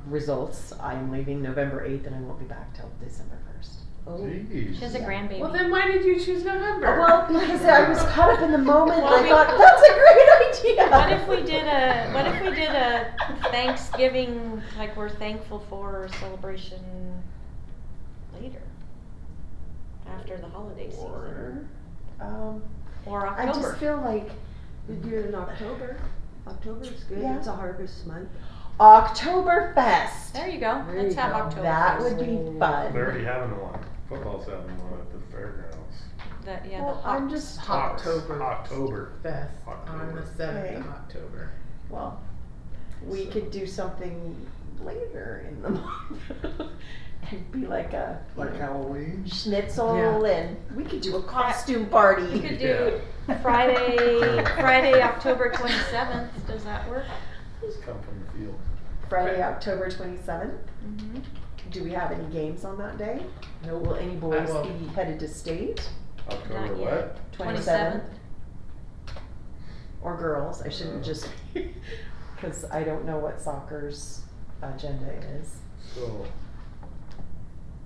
results. I am leaving November 8th and I won't be back till December 1st. Jeez. She has a grandbaby. Well, then why did you choose November? Well, because I was caught up in the moment Well, and I thought, that's a great idea! What if we did a Thanksgiving, like we're thankful for celebration later? After the holiday season? Or I just October? feel like We do it in October. October is good. Yeah. It's a harvest month. Oktoberfest. There you go, There let's you have go. October. That would be fun. They're already having one. Football's having one at the fairgrounds. Well, I'm just October. October. Fest on October. the 7th Okay. of October. Well, we could do something later in the month. And be like a Like Halloween? schnitzel and we could do a costume party. We could do Friday, October 27th, does that work? Just come from the field. Friday, October 27th. Mm-hmm. Do we have any games on that day? No, will any boys will. be headed to state? October Not what? 27th? Or girls, I shouldn't just, cause I don't know what soccer's agenda is. Still,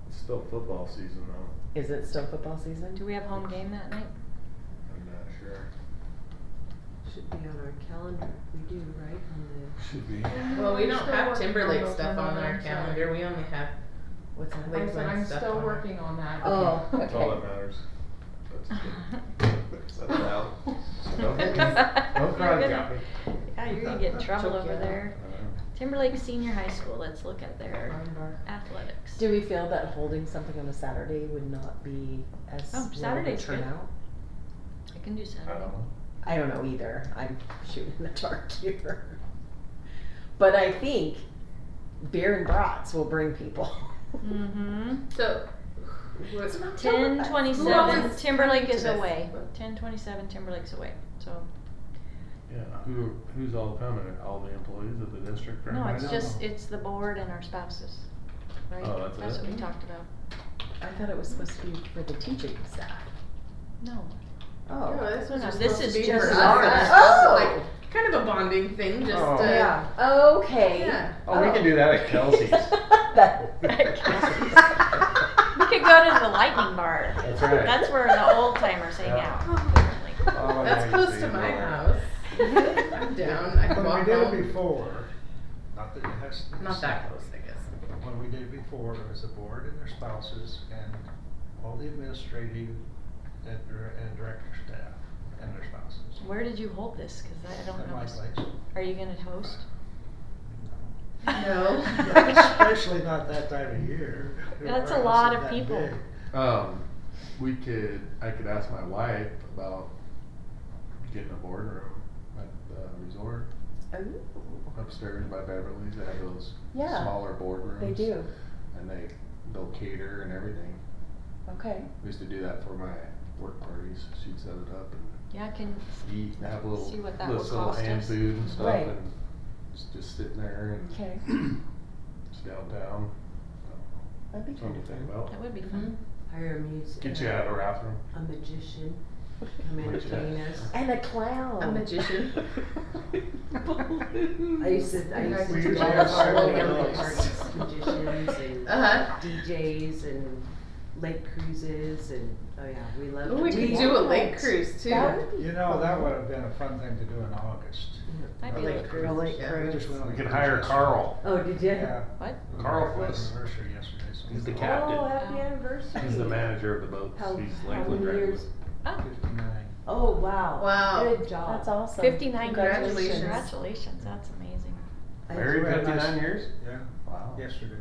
it's still football season though. Is it still football season? Do we have home game that night? I'm not sure. Should be on our calendar. We do, right? On Should be. Well, we don't Still have working Timberlake those stuff on numbers, our so- calendar, we only have What's that? Like- I said, I'm stuff still on it. working on that. Oh, That's all that okay. matters. That's good. Set it out. Don't cry, You're Johnny. Yeah, you're gonna get in trouble Choke you over out. there. Timberlake Senior High School, let's look at their athletics. Do we feel that holding something on a Saturday would not be as Oh, well of a Saturday's good. turnout? I can do I Saturday. don't know. I don't know either. I'm shooting in the dark here. But I think beer and brats will bring people. Mm-hmm. So, what, 10:27, is Timberlake coming to is this? away. 10:27, Timberlake's away, so. Yeah, who's all coming? All the employees of the district? or No, anything? it's don't just, know. it's the board and our spouses, right? Oh, that's it? what we talked about. I thought it was supposed to be for the teaching staff. No. Oh. No, this was No, just this supposed is to be just for us. ours. It's Oh. like kind of a bonding thing, just Oh. to Yeah. Okay. Yeah. Oh, we can do that at Kelsey's. That- We could go to the Lightning Bar. That's right. That's where the old timers hang Yeah. out, apparently. Oh, That's nice. close to my house. I'm down, I can When we walk did it home. before, not that it has to be. Not that close, I guess. When we did it before, it was the board and their spouses and all the administrative and director staff and their spouses. Where did you hold this? Cause I don't At know. my place. Are you gonna host? No. Especially not that time of year. That's a Our house lot is of that people. big. I could ask my wife about getting a boardroom at the resort upstairs by Beverly's. They have those Yeah. smaller boardrooms. They do, And they'll cater and everything. okay. We used to do that for my work parties. She'd set it up and Yeah, I can eat and have a little, see what that this will little cost hand us. food and stuff, Right. and just sitting there and Okay, it's downtown. that'd be Something kind to of think fun. about. That would be fun. Hire a music. Get you out of the bathroom. A magician, come entertain us. And a clown. A magician. I used to We do usually all have of our several family of those. parties, magicians and Uh-huh. DJs and lake cruises and, oh yeah, we love to We could do do a that. lake cruise too. That would be You know, that would have been a fun thing to do in August. That'd A be lake like, cruise, A lake yeah. cruise. We just went on We a could cruise hire yesterday. Carl. Oh, did you? Yeah. what? It was Carl our Fliss. anniversary yesterday, so. He's the we- captain. Oh, happy anniversary. He's the manager of the boats. How- He's how Lakeland many driver. years? Oh, 59. Oh, wow. Wow. Good job. That's awesome. 59 Congratulations. Congratulations, that's amazing. Married We had a nice- 59 years? Yeah, Wow. yesterday,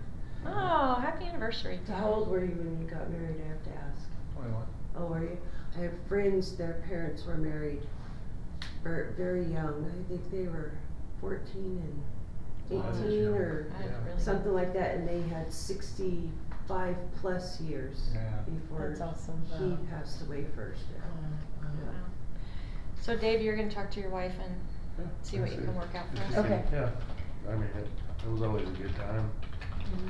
Oh, happy anniversary. So how old were you when you got married, I have to ask? 21. Oh, were you? I have friends, their parents were married very young. I think they were 14 and Wow, that's 18 young. or That is Yeah. really something like that, and they had 65 plus years Yeah. before That's awesome. he Wow. passed away first. Wow. So Dave, you're gonna talk to your wife and see what you can work out for us? Okay. Yeah. I mean, it was always a good time.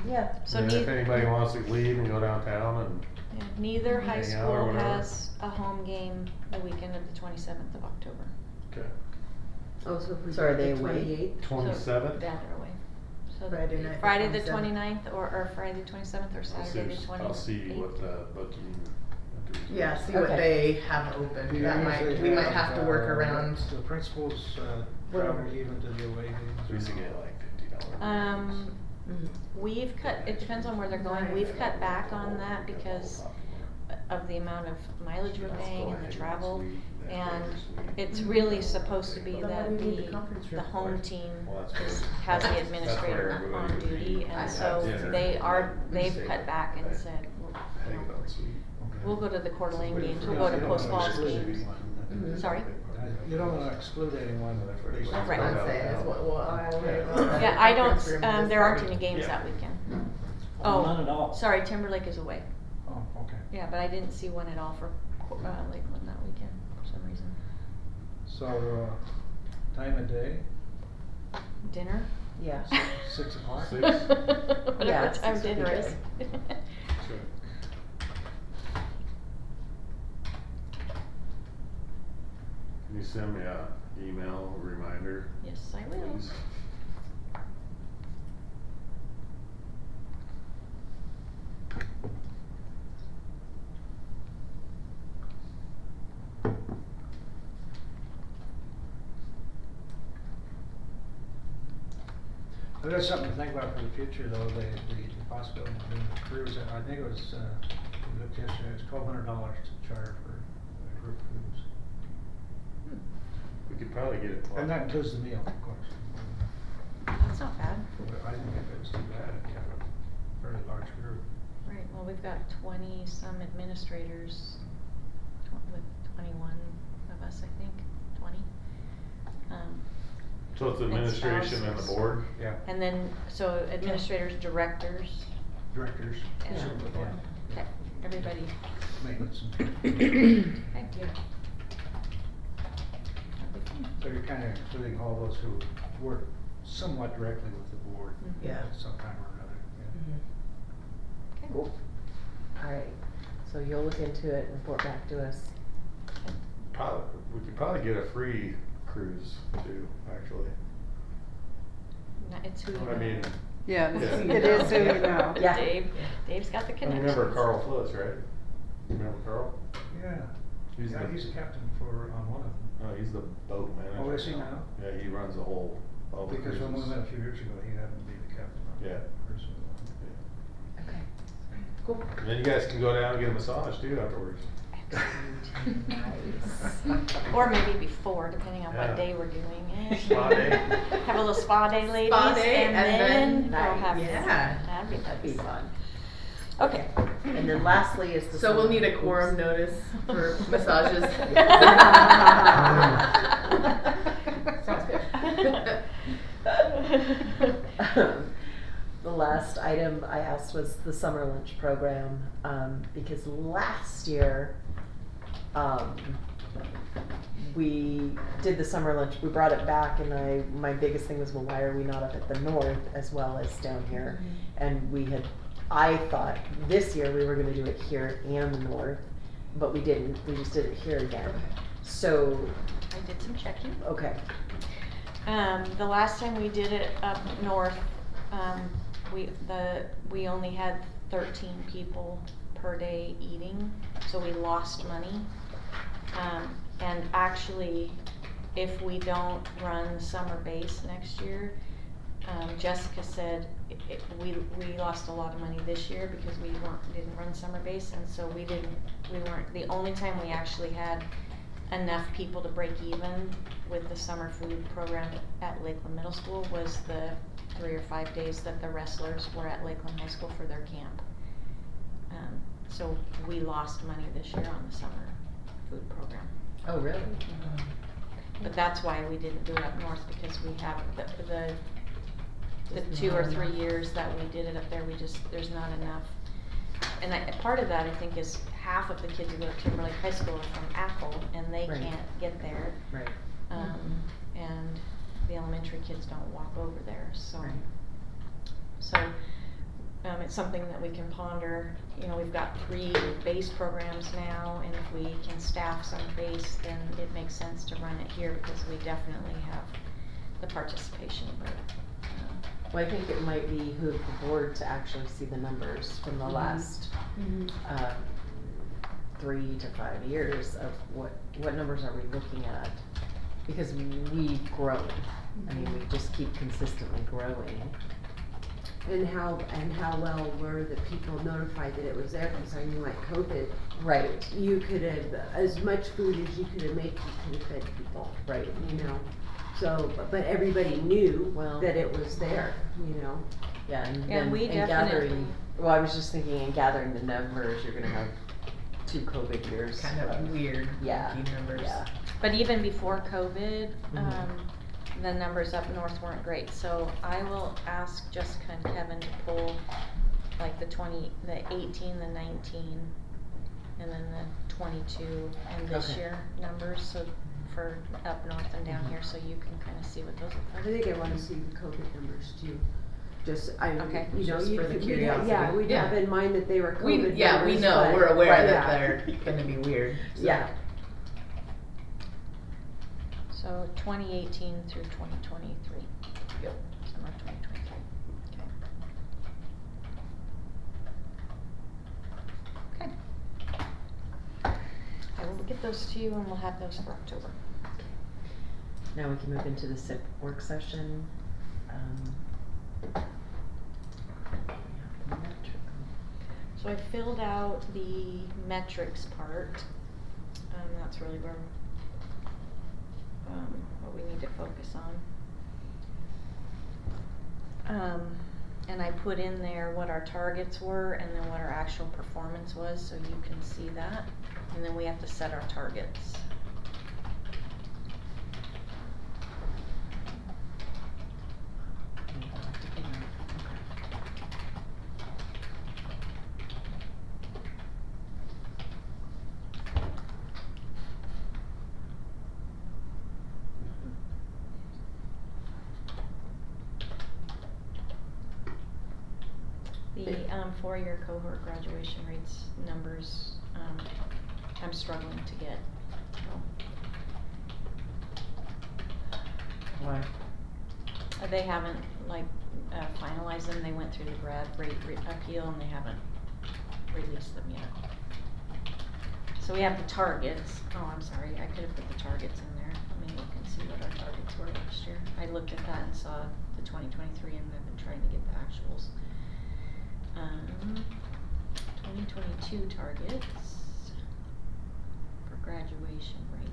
Yeah, So And if neither, anybody wants to leave and go downtown and neither high hang out or school whatever. has a home game the weekend of the 27th of October. okay. Oh, so if we So go are to they the away? 28th? 27th? Yeah, they're away. So Friday night the Friday the 27th. 29th or Friday the 27th or Saturday the 28th. I'll see what the booking. Yeah, see what Okay. they have open. Do you That usually might, we might have to work around. The principals, travel even to the away games? We used to get like $50. We've cut, it depends on where they're going, we've cut back on that because of the amount of mileage we're paying and the travel. And it's really supposed to be Well, then that why do we need the conference the room home for? team Well, that's has where- the administrator that's where on everybody duty, would and be so at dinner. they've cut back and said, Hang out sweet. we'll go to the Coeur d'Alene games, we'll You go to don't Post wanna Falls exclude games. anyone. Sorry? You don't wanna exclude anyone. based on- Right. I'm saying is what I worry about. Yeah, I don't, Conference room is there aren't probably- any games Yeah. that weekend. None at Oh, all. sorry, Timberlake is away. Oh, okay. Yeah, but I didn't see one at all for Lakeland that weekend for some reason. So, time of day, Dinner? yeah. 6 o'clock? Six. Whatever Yeah, time 6 would be dinner is. Sure. Can you send me a email reminder, Yes, I will. please? Well, that's something to think about for the future, though, the possibility of doing a cruise. I think it was, we looked yesterday, it's $1,200 to charter for a group cruise. We could probably get it. And that includes the meal, of course. That's not bad. But I think if it was too bad, if you have a very large group. Right, well, we've got 20-some administrators, with 21 of us, I think, 20. So it's And administration and the spouses. board? Yeah. And then, so administrators, directors, Directors, and, yeah, okay, everybody. maintenance and. Okay. Yeah. That'd be fun. So you're kind of including all those who work somewhat directly with the board. Mhm. Yeah. At some time or another, yeah. Okay. Cool. Alright, so you'll look into it and report back to us. Probably, we could probably get a free cruise too, actually. No, it's who you know. I mean, Yeah, Yeah. it is who you know. Yeah. Dave's got the I connections. remember Carl Fliss, right? You remember Carl? Yeah, He's yeah, the- he's a captain for, on one of them. No, he's the boat manager. Oh, is he now? Yeah, he runs the whole boat. Because when we cruises. went a few years ago, he happened to be the captain. Yeah. Person. Okay, cool. And then you guys can go down and get a massage too afterwards. Nice. Or maybe before, depending on Yeah. what day we're doing it. Spa day. Have a little spa day, ladies, Spa day, and and then then- we'll have. Yeah. That'd be That'd be nice. fun. Okay, and then lastly is the. So we'll need a oops. quorum notice for massages. Sounds good. The last item I asked was the summer lunch program, because last year, we did the summer lunch, we brought it back, and my biggest thing was, well, why are we not up at the north as well as down here? And I thought this year we were gonna do it here and the north, but we didn't, we just did it here again. So, I did some checking. okay, The last time we did it up north, we only had 13 people per day eating, so we lost money. And actually, if we don't run summer base next year, Jessica said we lost a lot of money this year because we didn't run summer base, and so we weren't, the only time we actually had enough people to break even with the summer food program at Lakeland Middle School was the 3 or 5 days that the wrestlers were at Lakeland High School for their camp. So we lost money this year on the summer food program. oh, really? But that's why we didn't do it up north, because we have the 2 or 3 years that we did it up there, there's not enough. And part of that, I think, is half of the kids who go to Timberlake High School are from Apple, and they Right. can't get there. Right. And the elementary kids don't walk over there, so. Right. So, it's something that we can ponder. You know, we've got 3 base programs now, and if we can staff some base, then it makes sense to run it here, because we definitely have the participation, but, Well, I think it might behoove the board to actually see the numbers from the last 3 to 5 years of what numbers are we looking at? Because we've grown. I mean, we just keep consistently growing. And how well were the people notified that it was there? Because I mean, like COVID, Right. you could have, as much food as you could have made, you could have fed people, Right. you know? So, but everybody knew Well- that it was there, you know? Yeah, and And then we and gathering. definitely- Well, I was just thinking, in gathering the numbers, you're gonna have 2 COVID years. Kind of weird, Yeah. wonky numbers. Yeah. but even before COVID, Mhm. the numbers up north weren't great, so I will ask Jessica and Kevin to pull like the 18, the 19, and then the 22 and this Okay. year numbers, so for up north and down Mhm. here, so you can kinda see what those look I like. think I wanna see the COVID numbers too. Just, Okay. you know, Just you for the could, curiosity. yeah, we'd Yeah. have in mind that they were COVID numbers. We know, but- we're aware but that yeah. they're gonna be weird. So. Yeah. So 2018 through 2023. Yep. Summer 2023, okay. Okay. I will get those to you, and we'll have those for October. Now we can move into the SIP work session. So I filled out the metrics part. That's really where, what we need to focus on. And I put in there what our targets were and then what our actual performance was, so you can see that. And then we have to set our targets. The 4-year cohort graduation rates numbers, I'm struggling to get. Why? They haven't finalized them. They went through the grad rate appeal and they haven't released them yet. So we have the targets. Oh, I'm sorry, I could have put the targets in there. look and see what our targets were last year. I looked at that and saw the 2023 and I've been trying to get the actuals. 2022 targets for graduation rate.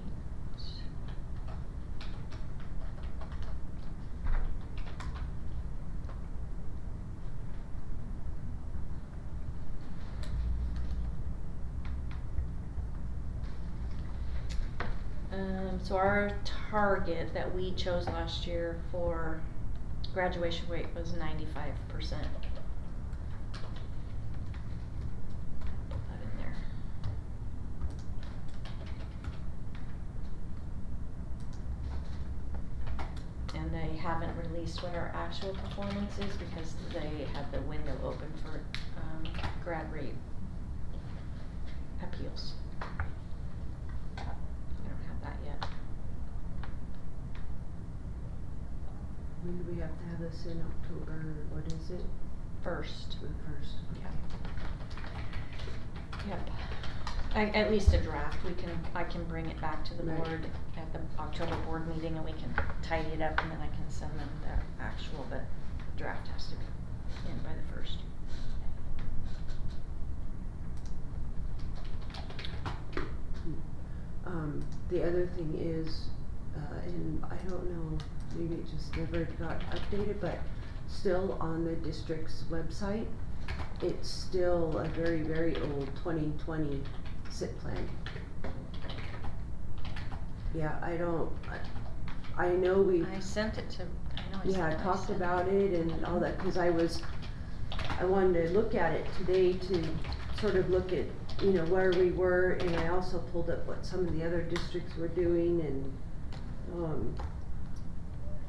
So our target that we chose last year for graduation rate was 95%. Put that in there. And they haven't released what our actual performance is because they have the window open for grad rate appeals. We don't have that yet. When do we have to have this in October, what is it? First. The first. Yep. At least a draft. I can bring it back to the Right. board at the October board meeting and we can tidy it up and then I can send them the actual, but the draft has to be in by the first. The other thing is, and I don't know, maybe it just never got updated, but still on the district's website, it's still a very, very old 2020 SIP plan. Yeah, I know we. I sent it to, Yeah, talked about it and all that, cause I wanted to look at it today to sort of look at, you know, where we were, and I also pulled up what some of the other districts were doing and,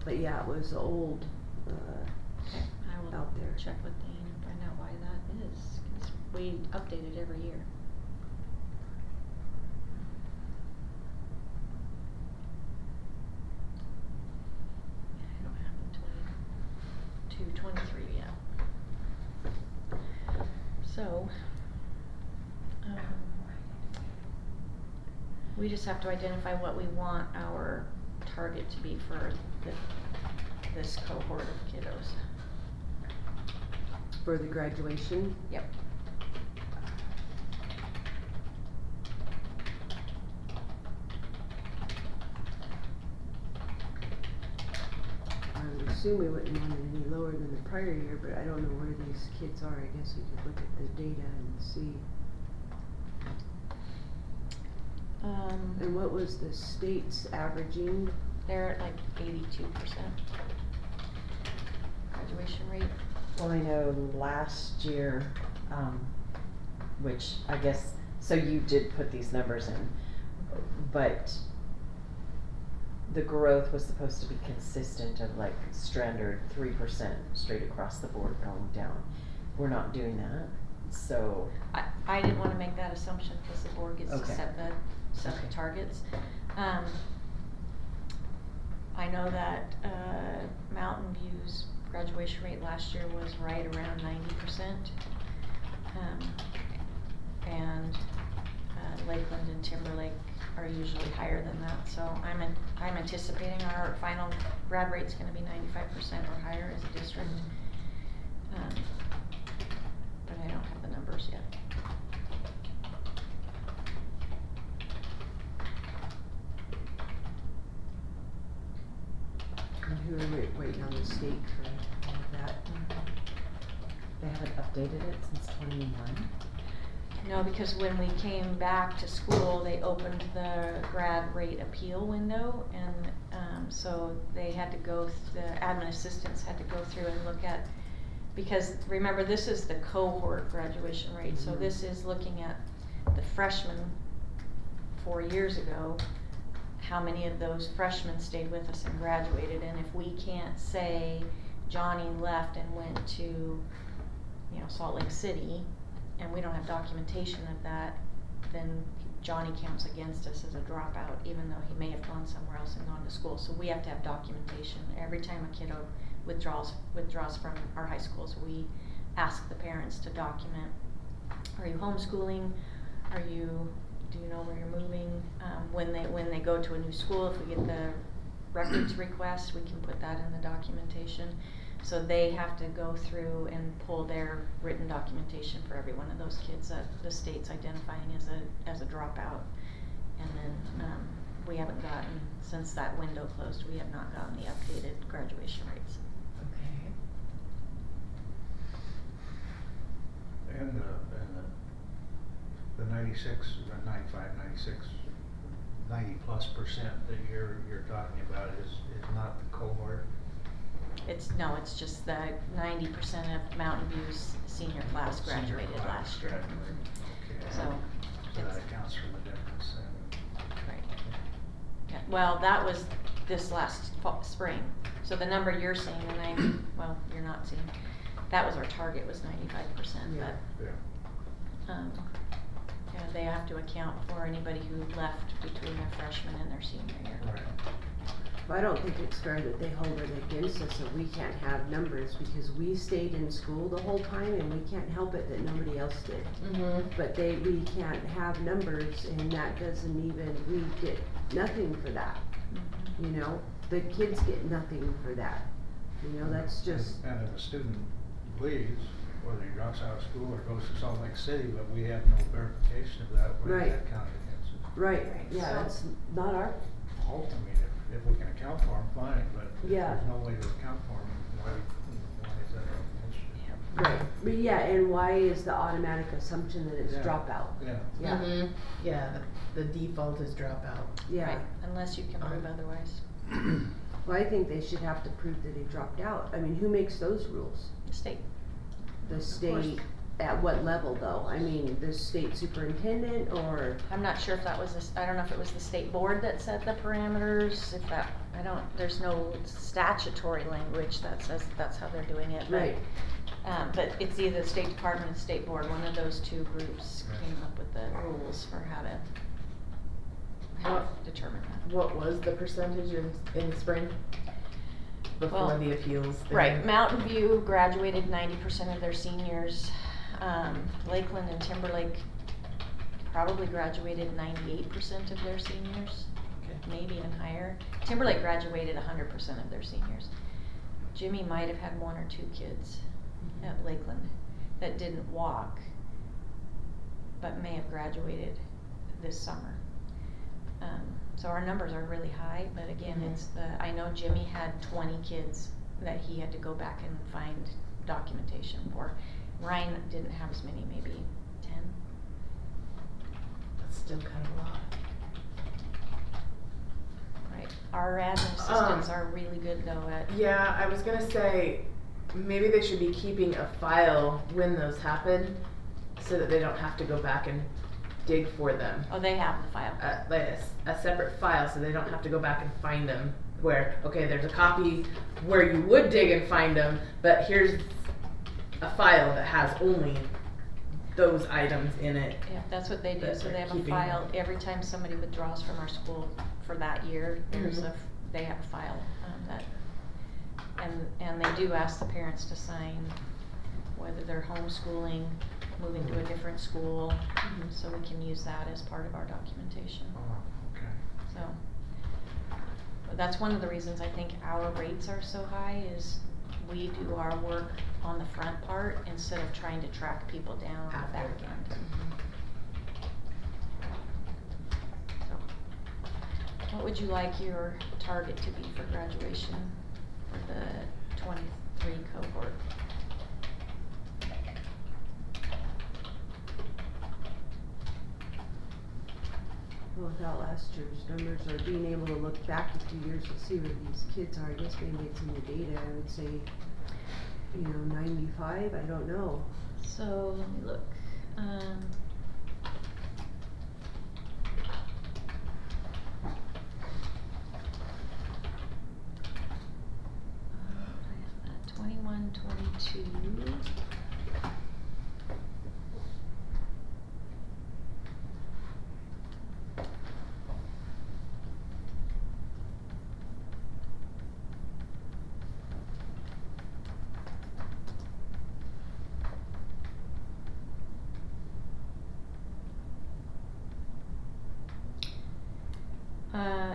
but yeah, it was old, I will out there. check with Dean and find out why that is, 'cause we update it every year. I don't have the 22-23 yet. So, we just have to identify what we want our target to be for this cohort of kiddos. For the graduation. Yep. I would assume we wouldn't want it any lower than the prior year, but I don't know where these kids are. I guess we could look at the data and see. And what was the state's averaging? They're at like 82% graduation rate. Well, I know last year, which I guess, so you did put these numbers in, but the growth was supposed to be consistent of like standard 3% straight across the board going down. We're not doing that, so. I didn't wanna make that assumption because the board gets to Okay. set the Okay. targets. I know that, Mountain View's graduation rate last year was right around 90%. And Lakeland and Timberlake are usually higher than that, so I'm anticipating our final grad rate's gonna be 95% or higher as a district. But I don't have the numbers yet. And who are waiting on the state for all of that? They haven't updated it since 21. No, because when we came back to school, they opened the grad rate appeal window, and so they had to go, the admin assistants had to go through and look at, because remember, this is the cohort graduation rate, so this is looking at the freshmen 4 years ago, how many of those freshmen stayed with us and graduated, and if we can't say Johnny left and went to, you know, Salt Lake City, and we don't have documentation of that, then Johnny counts against us as a dropout, even though he may have gone somewhere else and gone to school. So we have to have documentation. Every time a kiddo withdraws from our high schools, we ask the parents to document, are you homeschooling? Are you do you know where you're moving? When they go to a new school, if we get the records request, we can put that in the documentation. So they have to go through and pull their written documentation for every one of those kids that the state's identifying as a dropout. And then, we haven't gotten, since that window closed, we have not gotten the updated graduation rates. Okay. And the 96, or 95, 96, 90+% that you're talking about is not the cohort. It's just the 90% of Mountain View's senior class graduated Senior class last year. graduated. Okay. So, So it's, that accounts for the difference then. right. Yeah, well, that was this last spring. So the number you're seeing, well, you're not seeing, that was our target, was 95%, Yeah. but, Yeah. yeah, they have to account for anybody who left between their freshman and their senior year. Right. Well, I don't think it's fair that they hold it against us that we can't have numbers because we stayed in school the whole time and we can't help it that nobody else did. Mm-hmm. But we can't have numbers and that doesn't even, we get nothing for that, you know? The kids get nothing for that, you know, that's just, And if a student leaves, whether he drops out of school or goes to Salt Lake City, but we have no verification of that, what Right. does that count against us? right, Right, yeah, so- that's not our fault. I mean, if we can account for them, fine, but if Yeah. there's no way to account for them, why is that an issue? Right, but yeah, and why is the automatic assumption that it's Yeah. dropout? Yeah. Yeah, Mm-hmm. Yeah, the default is dropout. yeah. Right, unless you can prove otherwise. Well, I think they should have to prove that he dropped out. I mean, who makes those rules? The state. The course. state, at what level though? I mean, the state superintendent or, I'm not sure if that was I don't know if it was the state board that set the parameters, if that, there's no statutory language that says that's how they're doing it, but. right, But it's either the State Department and State Board, one of those two groups Right. came up with the rules for how to determine that. What was the percentage in spring? Before Well, the appeals thing? Right, Mountain View graduated 90% of their seniors. Lakeland and Timberlake probably graduated 98% of their seniors, Okay. maybe even higher. Timberlake graduated 100% of their seniors. Jimmy might have had one or two kids at Lakeland that didn't walk, but may have graduated this summer. So our numbers are really high, but again, Mhm. I know Jimmy had 20 kids that he had to go back and find documentation for. Ryan didn't have as many, maybe 10. That's still kind of a lot. Right. Our admin assistants are really good though at, Yeah, I was gonna say, maybe they should be keeping a file when those happen, so that they don't have to go back and dig for them. oh, they have the file. Like a separate file, so they don't have to go back and find them. Where, okay, there's a copy where you would dig and find them, but here's a file that has only those items in it. Yeah, that's what they do, That so they they're have a keeping file, them. every time somebody withdraws from our school for that year, there's Mhm. they have a file, that, and they do ask the parents to sign whether they're homeschooling, moving to a different school, so we can use that as part of our documentation, Oh, okay. so. But that's one of the reasons I think our rates are so high is we do our work on the front part instead of trying to track people down on the After. back end. So, what would you like your target to be for graduation for the 23 cohort? well, without last year's numbers or being able to look back a few years to see where these kids are, I guess maybe it's in the data, I would say, 95, I don't know. So, let me look, I have that 21, 22.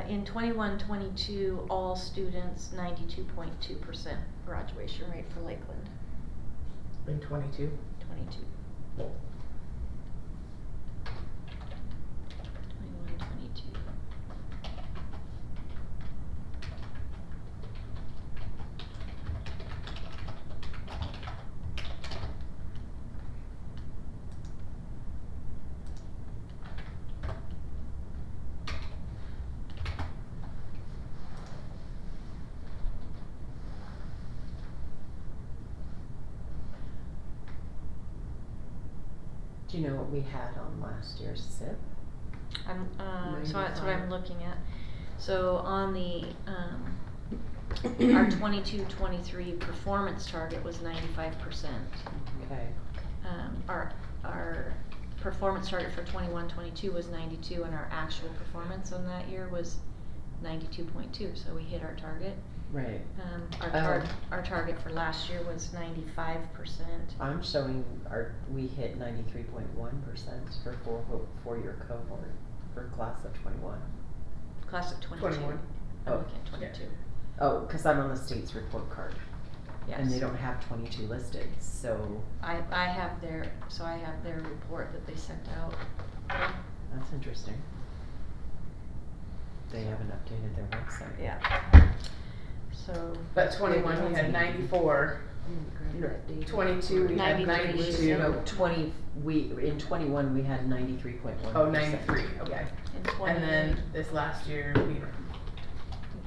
in 21-22, all students, 92.2% graduation rate for Lakeland, In 22. 22. 21-22. Do you know what we had on last year's SIP? So that's what I'm 95. looking at. So on the, our 22-23 performance target was 95%. Okay. Our performance target for 21-22 was 92, and our actual performance on that year was 92.2, so we hit our target. Right. Our target for last year was 95%. I'm showing we hit 93.1% for four-year cohort for class of 21. Class of 22. 21. I'm Oh, looking at 22. Oh, cause I'm on the state's report card. Yes. And they don't have 22 listed, so I have their report that they sent out. that's interesting. They haven't updated their website. Yeah. So. But 21 we had 94. Grab that data. 22 we had 93. 92. No, in 21 we had 93.1%. Oh, 93. Okay. In 20, And then this last year we.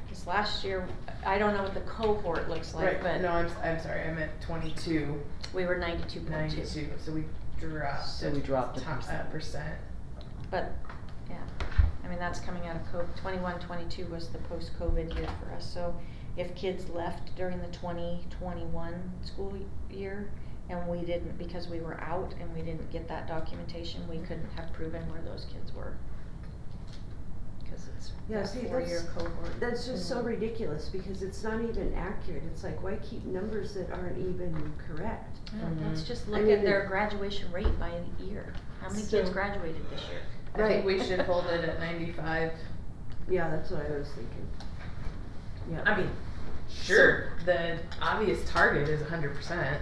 this last year, I don't know what the cohort looks like, Right. but No, I'm sorry. I meant 22. we were 92.2. 92. So we dropped. So we dropped a percent. percent. But, yeah, I mean, that's coming out of COVID. 21-22 was the post-COVID year for us. So if kids left during the 2021 school year and we didn't, because we were out and we didn't get that documentation, we couldn't have proven where those kids were. Cause it's Yeah, a see, 4-year cohort. That's just so ridiculous, because it's not even accurate. It's like, why keep numbers that aren't even correct? Yeah, let's Mhm. just I look mean, at their graduation rate by a year. How many kids So- graduated this year? I think Right. we should hold it at 95. Yeah, that's what I was thinking. Yeah. I mean, sure, the obvious target is 100%.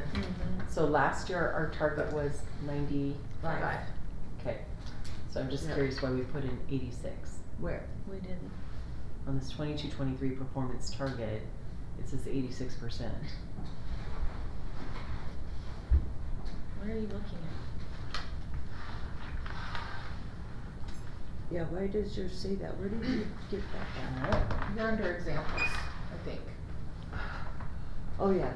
So last year our target was 95. 5. Okay. So I'm just Yeah. curious why we put in 86. Where? We didn't. On this 22-23 performance target, it says 86%. Where are you looking at? Yeah, why does yours say that? Where did you get that from? You're under examples, I think. Oh, yeah.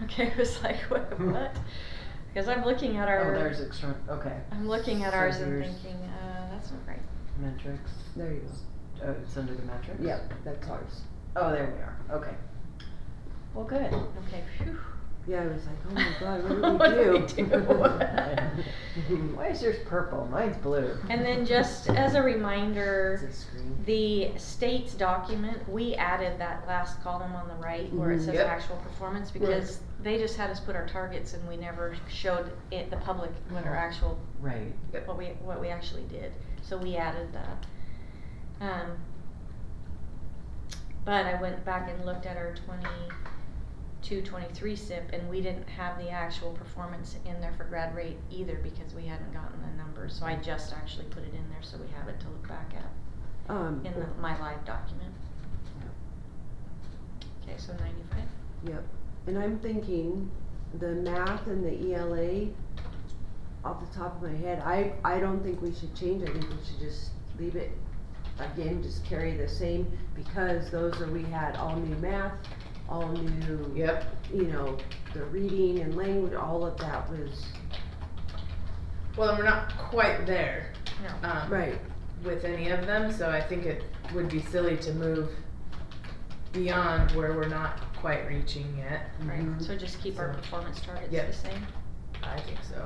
Okay, I was like, what? Because I'm looking at our. Oh, there's extra, okay. I'm looking at So ours and here's thinking, that's not right. Metrics. There you go. Oh, it's under the metrics? Yep, that's ours. Oh, there we are, okay. Well, good. Okay, phew. Yeah, I was like, oh my god, What what did did we we do? do? Why is yours purple? Mine's blue. And then just as a It's reminder, a screen. the state's document, we added that last column on the right where it Mhm. says Yep. actual performance, because they just had us put our targets and we never showed it, the public, what our actual, Right. what we actually did. So we added that. But I went back and looked at our 22-23 SIP, and we didn't have the actual performance in there for grad rate either, because we hadn't gotten the numbers. So I just actually put it in there so we have it to look back at in my live document. Okay, so 95. Yep, and I'm thinking the math and the ELA, off the top of my head, I don't think we should change. I think we should just leave it, again, just carry the same, because we had all new math, all new, Yep. you know, the reading and language, all of that was, Well, and we're not quite there. No. right, With any of them, so I think it would be silly to move beyond where we're not quite reaching yet. Right, Mhm. so just keep our So- performance targets Yep. the same. I think so.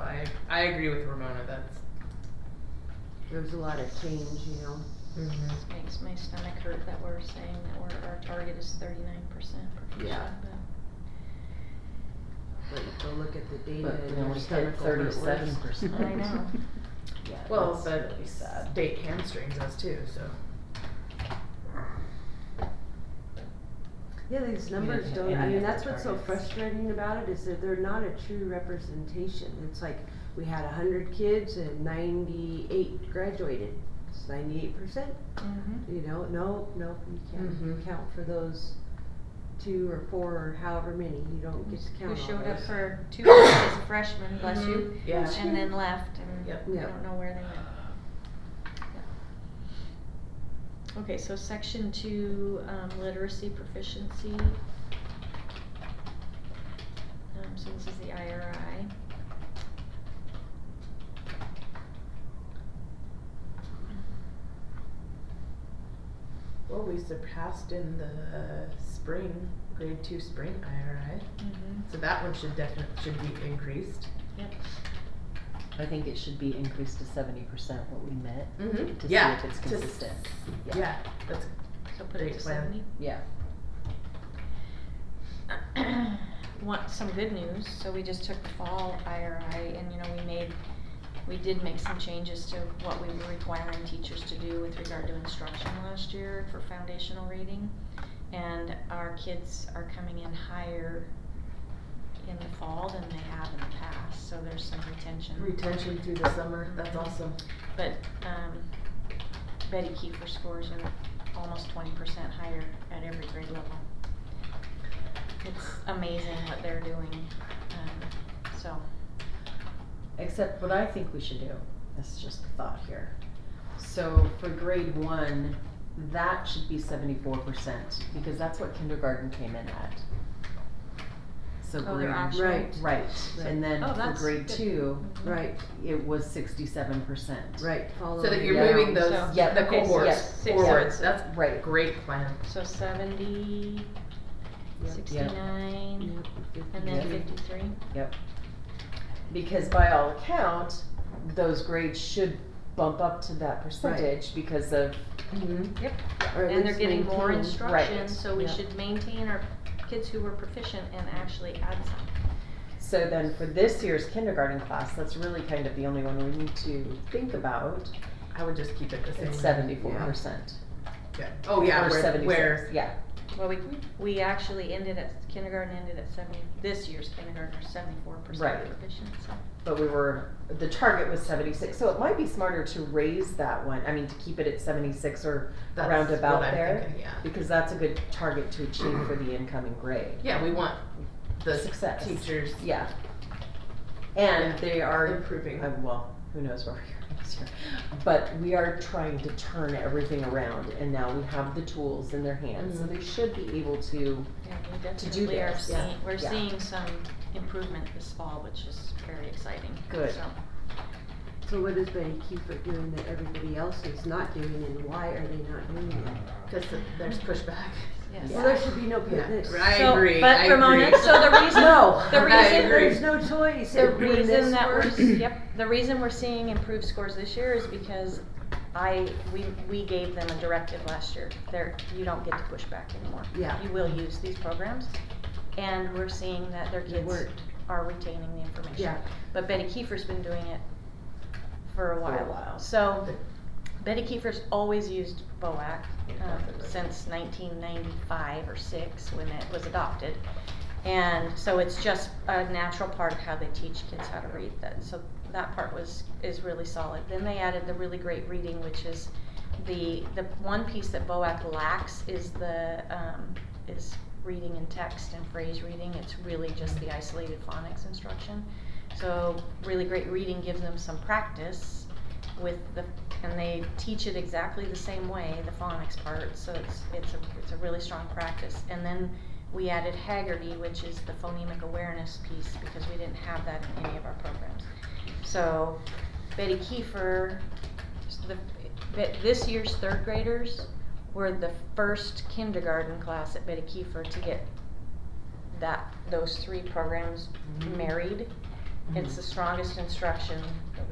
I agree with Ramona. That's. there was a lot of change, you know. Makes my stomach hurt that we're saying that our target is 39% proficient, Yeah. But you go look at the data But and we your only hit stomach will hurt worse. 37%. I know. Yeah, Well, that's but really sad. state hamstrings us too. So. Yeah, these numbers didn't hit don't, I any mean, of the that's what's so targets. frustrating about it, is that they're not a true representation. It's like, we had 100 kids and 98 graduated, it's 98%. Mm-hmm. You know, no, you can't Mhm. count for those 2 or 4 or however many, you don't get to count all Who those. showed up for 2 weeks as a freshman, bless you, Yeah. and then left, and Yep. we Yep. don't know where they went. Yeah. Okay, so section 2, literacy proficiency. So this is the IRI. Well, we surpassed in the spring, grade 2 spring IRI. Mm-hmm. So that one should be increased. Yep. I think it should be increased to 70% what we met, Mm-hmm. to Yeah. see if it's to- consistent. Yeah, that's So put it Great to plan. 70. Yeah. Want some good news, so we just took the fall IRI and, you know, we did make some changes to what we were requiring teachers to do with regard to instruction last year for foundational reading. And our kids are coming in higher in the fall than they have in the past, so there's some retention through the summer. That's awesome. But, Betty Kiefer scores are almost 20% higher at every grade level. It's amazing what they're doing, so. Except what I think we should do, this is just a thought here. So for grade 1, that should be 74%, because that's what kindergarten came in at. So Oh, their grade, actual? Right. right, and then Oh, for that's grade good. 2, Right, it was 67%. right, follow. So that you're Yeah. moving those So- Yep. the Okay, so cohorts yes, forward. yes. That's Right. great plan. So 70, Yep. 69, Yep. and then Yep. 53. Yep. Because by all account, those grades should bump up to that percentage because of, Mm-hmm. Yep. Or at And they're least getting more maintain. instruction, Right. so we Yep. should maintain our kids who were proficient and actually add some. so then for this year's kindergarten class, that's really kind of the only one we need to think about. I would just keep it the same. It's 74%. Yeah. Oh yeah. Or Where 76, yeah. Well, we actually kindergarten ended at 70, this year's kindergarten are 74% Right. proficient, so. But the target was 76, so it might be smarter to raise that one, I mean, to keep it at 76 or That's around about what I'm there. thinking, yeah. Because that's a good target to achieve for the incoming grade. Yeah, we want the Success. teachers. Yeah. And Yeah. they are Improving. Well, who knows where we're going this year. But we are trying to turn everything around, and now we have the tools in their hands, so Mhm. they should be able to. Yeah, we do definitely are this. seeing, Yeah. we're Yeah. seeing some improvement this fall, which is very exciting. Good. So, So what is Betty Kiefer doing that everybody else is not doing, and why are they not doing it? Because there's pushback. yes. Well, there should be no Yeah. this. I So, agree. but I Ramona, agree. so the reason, No, the I reason, agree. there's no choice. the When this reason that works- the reason we're seeing improved scores this year is because we gave them a directive last year. You don't get to push back anymore. Yeah. You will use these programs, and we're seeing that their It kids worked. are retaining the information. Yeah. But Betty Kiefer's been doing it for a while. while. So, Betty Kiefer's always used BOAC since 1995 or 6 when it was adopted. And so it's just a natural part of how they teach kids how to read. So that part is really solid. Then they added the really great reading, which is the one piece that BOAC lacks is is reading and text and phrase reading. It's really just the isolated phonics instruction. So really great reading gives them some practice and they teach it exactly the same way, the phonics part. So it's a really strong practice. And then we added Haggerty, which is the phonemic awareness piece, because we didn't have that in any of our programs. So Betty Kiefer, this year's 3rd graders were the first kindergarten class at Betty Kiefer to get those 3 programs married. It's the strongest instruction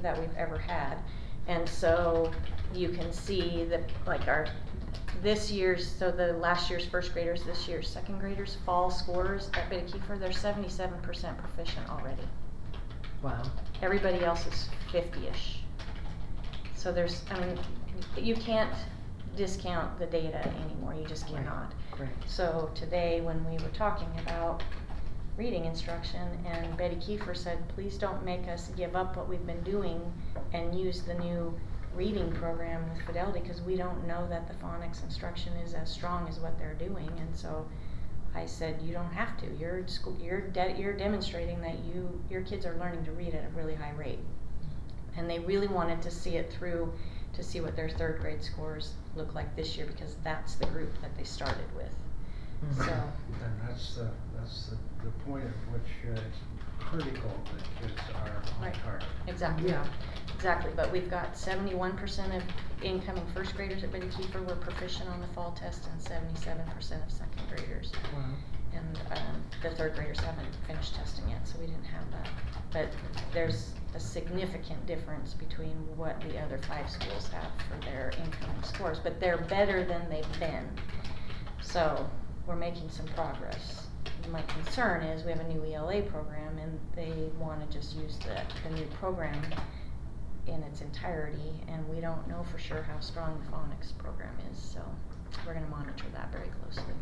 that we've ever had. And so you can see that the last year's 1st graders, this year's 2nd graders, fall scores at Betty Kiefer, they're 77% proficient already. Wow. Everybody else is 50-ish. So you can't discount the data anymore, you just Right. cannot. Right. So today, when we were talking about reading instruction, and Betty Kiefer said, please don't make us give up what we've been doing and use the new reading program with Fidelity, because we don't know that the phonics instruction is as strong as what they're doing. And so I said, you don't have to. You're demonstrating that your kids are learning to read at a really high rate. And they really wanted to see it through to see what their third grade scores look like this year, because that's the group that they started with. So, And that's the point at which it's critical that kids are on Right. target. exactly. Yeah. Exactly, but we've got 71% of incoming first graders at Betty Kiefer were proficient on the fall test, and 77% of second graders. Wow. And the third graders haven't finished testing yet, so we didn't have that. But there's a significant difference between what the other 5 schools have for their incoming scores, but they're better than they've been. So we're making some progress. My concern is we have a new ELA program, and they want to just use the new program in its entirety, and we don't know for sure how strong the phonics program is, so we're going to monitor that very closely.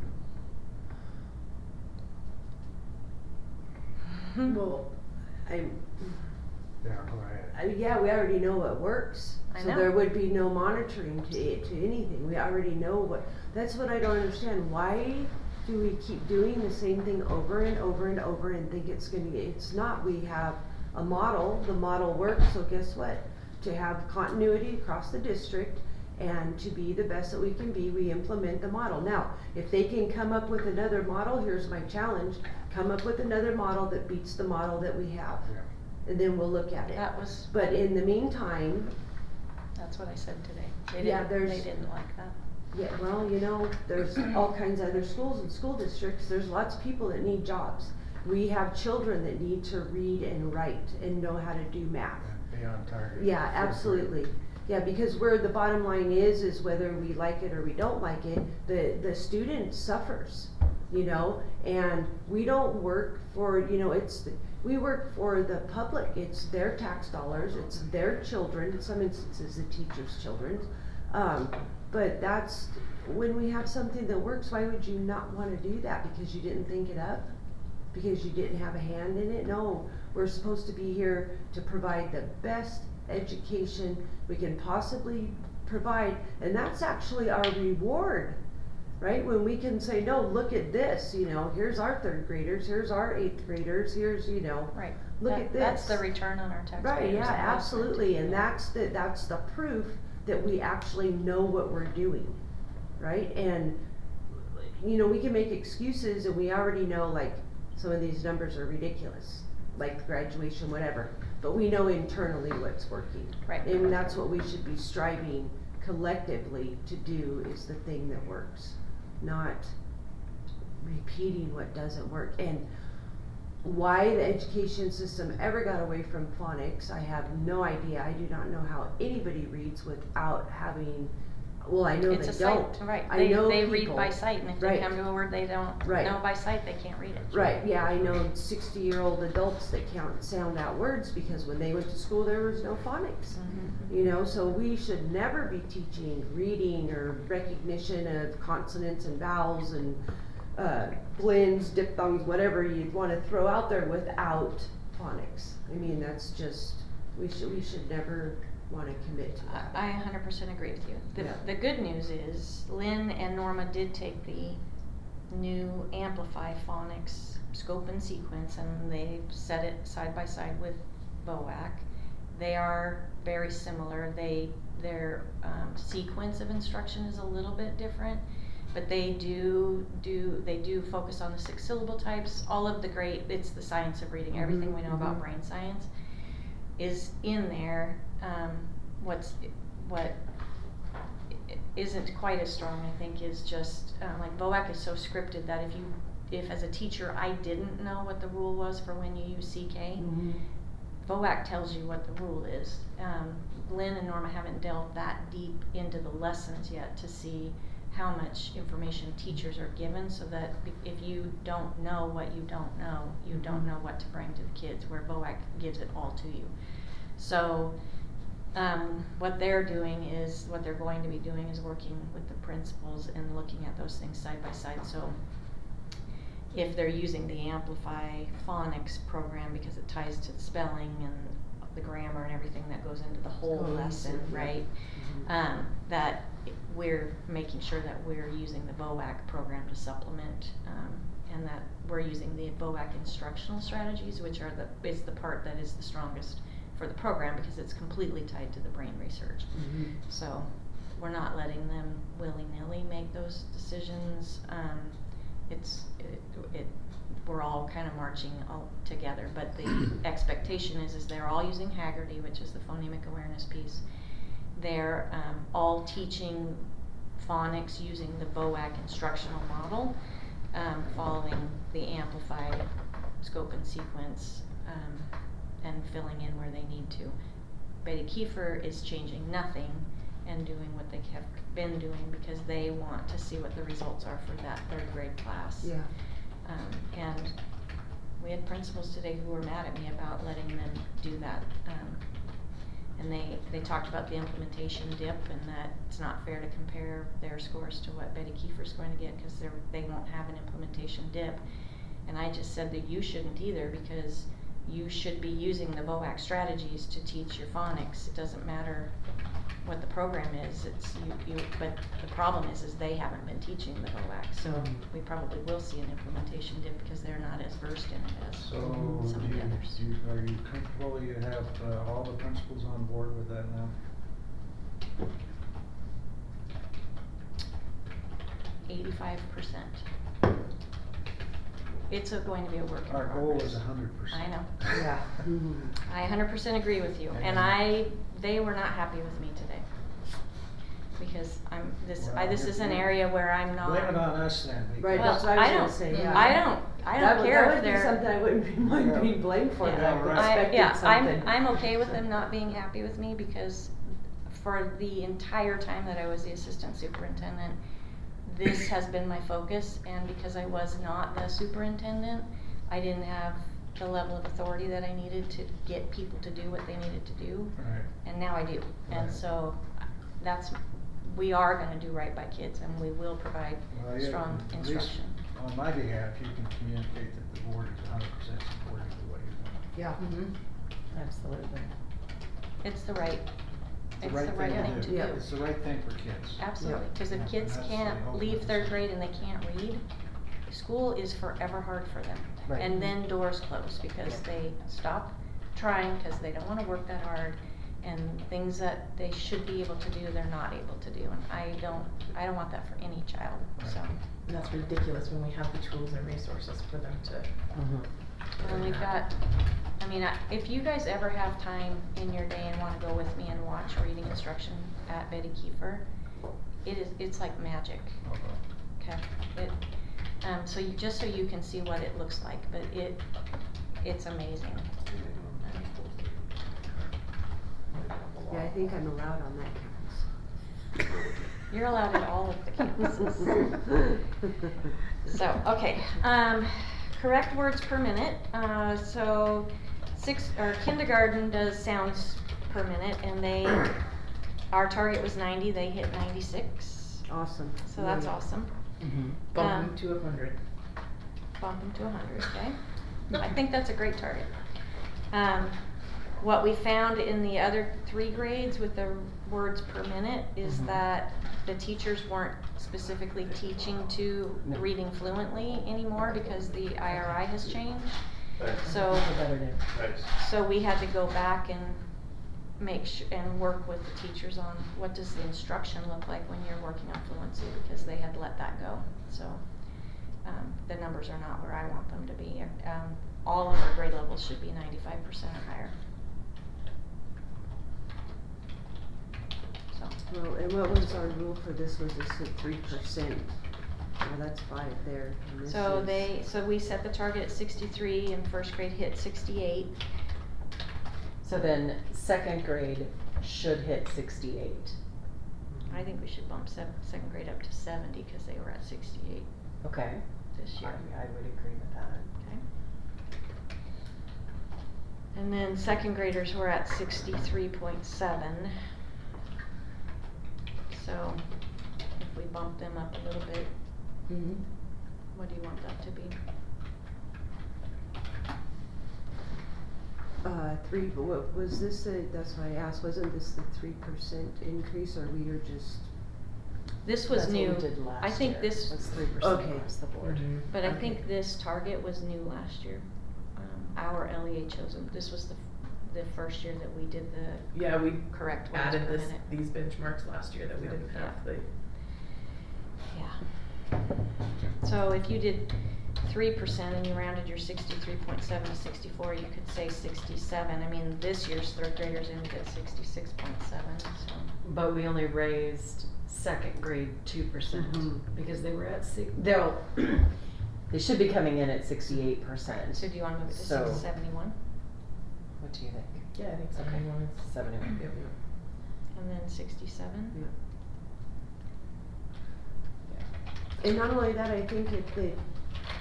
Well, Yeah, go ahead. yeah, we already know what works. I So know. there would be no monitoring to anything. We already know what, that's what I don't understand. Why do we keep doing the same thing over and over and over and think it's not. We have a model, the model works, so guess what? To have continuity across the district and to be the best that we can be, we implement the model. Now, if they can come up with another model, here's my challenge, come up with another model that beats the model that we have. Yeah. And then we'll look at it. That was, But in the meantime, that's what I said today. They Yeah, didn't, there's- they didn't like that. yeah, well, there's all kinds of other schools and school districts, there's lots of people that need jobs. We have children that need to read and write and know how to do math. And be on target. Yeah, absolutely. Yeah, because where the bottom line is whether we like it or we don't like it, the student suffers, and we don't work for, we work for the public, it's their tax dollars, it's their children, in some instances the teacher's children. But that's, when we have something that works, why would you not wanna do that? Because you didn't think it up? Because you didn't have a hand in it? No, we're supposed to be here to provide the best education we can possibly provide, and that's actually our reward, right? When we can say, no, look at this, here's our third graders, here's our eighth graders, here's, Right. look at this. That's the return on our taxpayers' Right, yeah, investment. absolutely, and Yeah. that's the proof that we actually know what we're doing, right? And, we can make excuses, and we already know, like, some of these numbers are ridiculous, like graduation, whatever, but we know internally what's working. Right. And that's what we should be striving collectively to do, is the thing that works, not repeating what doesn't work. And why the education system ever got away from phonics, I have no idea. I do not know how anybody reads without having, well, I know It's they a don't. sight, right, I they know read people. by sight, and if they Right. come to a word they don't Right. know by sight, they can't read it. Right, yeah, I know 60-year-old adults that can't sound out words because when they went to school there was no phonics. Mhm. So we should never be teaching reading or recognition of consonants and vowels and blends, diphthongs, whatever you'd wanna throw out there without phonics. I mean, that's just, we should never wanna commit to that. I 100% agree with you. Yeah. The good news is Lynn and Norma did take the new Amplify phonics scope and sequence, and they set it side by side with VOAC. They are very similar. Their sequence of instruction is a little bit different, but they do focus on the 6 syllable types. All of the great, it's the science of reading. Everything we know about brain science is in there. What isn't quite as strong, I think, is just like VOAC is so scripted that if as a teacher I didn't know what the rule was for when you use CK, VOAC tells you what the rule is. Lynn and Norma haven't delved that deep into the lessons yet to see how much information teachers are given, so that if you don't know what you don't know, you don't know what to bring to the kids, where VOAC gives it all to you. So what they're doing is, what they're going to be doing is working with the principals and looking at those things side by side. So if they're using the Amplify phonics program because it ties to the spelling and the grammar and everything that goes into the whole lesson, right? That we're making sure that we're using the VOAC program to supplement, and that we're using the VOAC instructional strategies, which are is the part that is the strongest for the program because it's completely tied to the brain research. So we're not letting them willy-nilly make those decisions. We're all kind of marching all together, but the expectation is they're all using Haggerty, which is the phonemic awareness piece. They're all teaching phonics using the VOAC instructional model, following the Amplify scope and sequence, and filling in where they need to. Betty Kiefer is changing nothing and doing what they have been doing because they want to see what the results are for that 3rd grade class. Yeah. And we had principals today who were mad at me about letting them do that. And they talked about the implementation dip and that it's not fair to compare their scores to what Betty Kiefer's going to get because they won't have an implementation dip. And I just said that you shouldn't either because you should be using the VOAC strategies to teach your phonics. It doesn't matter what the program is, it's you but the problem is they haven't been teaching the VOAC, so we probably will see an implementation dip because they're not as versed in it as So, some of the others. are you comfortable you have all the principals on board with that now? 85%. It's going to be a work in Our progress. goal is 100%. I know. Yeah. I 100% agree with you, and they were not happy with me today. Because this is an area where I'm not. Blame it on us then. Right, Well, that's what I was gonna say, yeah. I don't care if That would be something I wouldn't mind being blamed for, that I Yeah, right. expected something. I'm okay with them not being happy with me because for the entire time that I was the assistant superintendent, this has been my focus, and because I was not the superintendent, I didn't have the level of authority that I needed to get people to do what they needed to do. Right. And now I do. Right. And so we are gonna do right by kids and we will provide strong At least instruction. on my behalf, you can communicate that the board is 100% supportive of what you're doing. Yeah. Absolutely. It's the right It's the right thing to do. Yeah. It's the right thing for kids. Absolutely, because if Yeah, kids that's the can't whole leave purpose. 3rd grade and they can't read, school is forever hard for them. Right. And then doors close because they stop trying because they don't want to work that hard, and things that they should be able to do, they're not able to do. And I don't want that for any child, so. And that's ridiculous when we have the tools and resources for them to. And we've got, if you guys ever have time in your day and wanna go with me and watch reading instruction at Betty Kiefer, it's like magic, okay? So you can see what it looks like, but it's amazing. Yeah, I think I'm allowed on that campus. You're allowed at all of the campuses. So, okay, correct words per minute. So kindergarten does sounds per minute, and our target was 90, they hit 96. Awesome. So that's awesome. Bump them to 100. Bump them to 100, okay? I think that's a great target. What we found in the other 3 grades with the words per minute is that the teachers weren't specifically teaching to reading fluently anymore because the IRI has changed. So we had to go back and and work with the teachers on what does the instruction look like when you're working on fluency, because they had let that go. So the numbers are not where I want them to be. All of our grade levels should be 95% or higher. So. Well, and what was our rule for this? Was this at 3%? Well, that's 5 there. And this So we set the target at 63, and 1st grade hit 68. So then 2nd grade should hit 68. I think we should bump 2nd grade up to 70 because they were at 68 Okay. this year. I would agree with that. Okay. And then second graders were at 63.7. So if we bump them up a little bit, Mhm. what do you want that to be? 3, but what was this, that's why I asked, wasn't this the 3% increase, or we were just, This was That's new. what we did last I think year, this, was 3% Okay. across the board. but I Okay. think this target was new last year. Our LEA chose them. This was the first year that we did the Yeah, we correct ones added per this, minute. these benchmarks last year that we didn't have the. Yeah. So if you did 3% and you rounded your 63.7 to 64, you could say 67. I mean, this year's third graders ended at 66.7, so. But we only raised second grade 2%, Mhm. because they were at they should be coming in at 68%. So do you wanna move it to So- 71? What do you think? Yeah, I think 71 is. 71. Yep. And then 67? and not only that, I think if the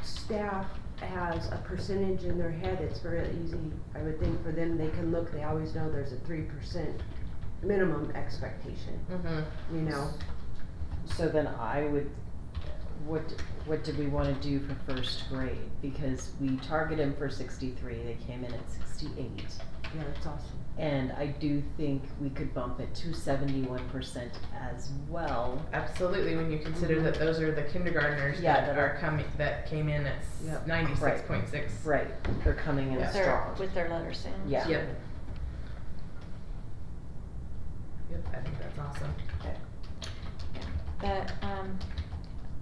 staff has a percentage in their head, it's very easy, I would think, for them, they can look, they always know there's a 3% minimum expectation, Mm-hmm. you know? So then I would, what do we wanna do for first grade? Because we targeted them for 63, they came in at 68. Yeah, that's awesome. And I do think we could bump it to 71% as well. Absolutely, when you consider that those are the kindergartners Yeah, that that are are- coming, that came in at Yep. 96.6. Right, they're coming in Yeah. strong. With their letter sounds? Yeah. Yep. Yep, I think that's awesome. That,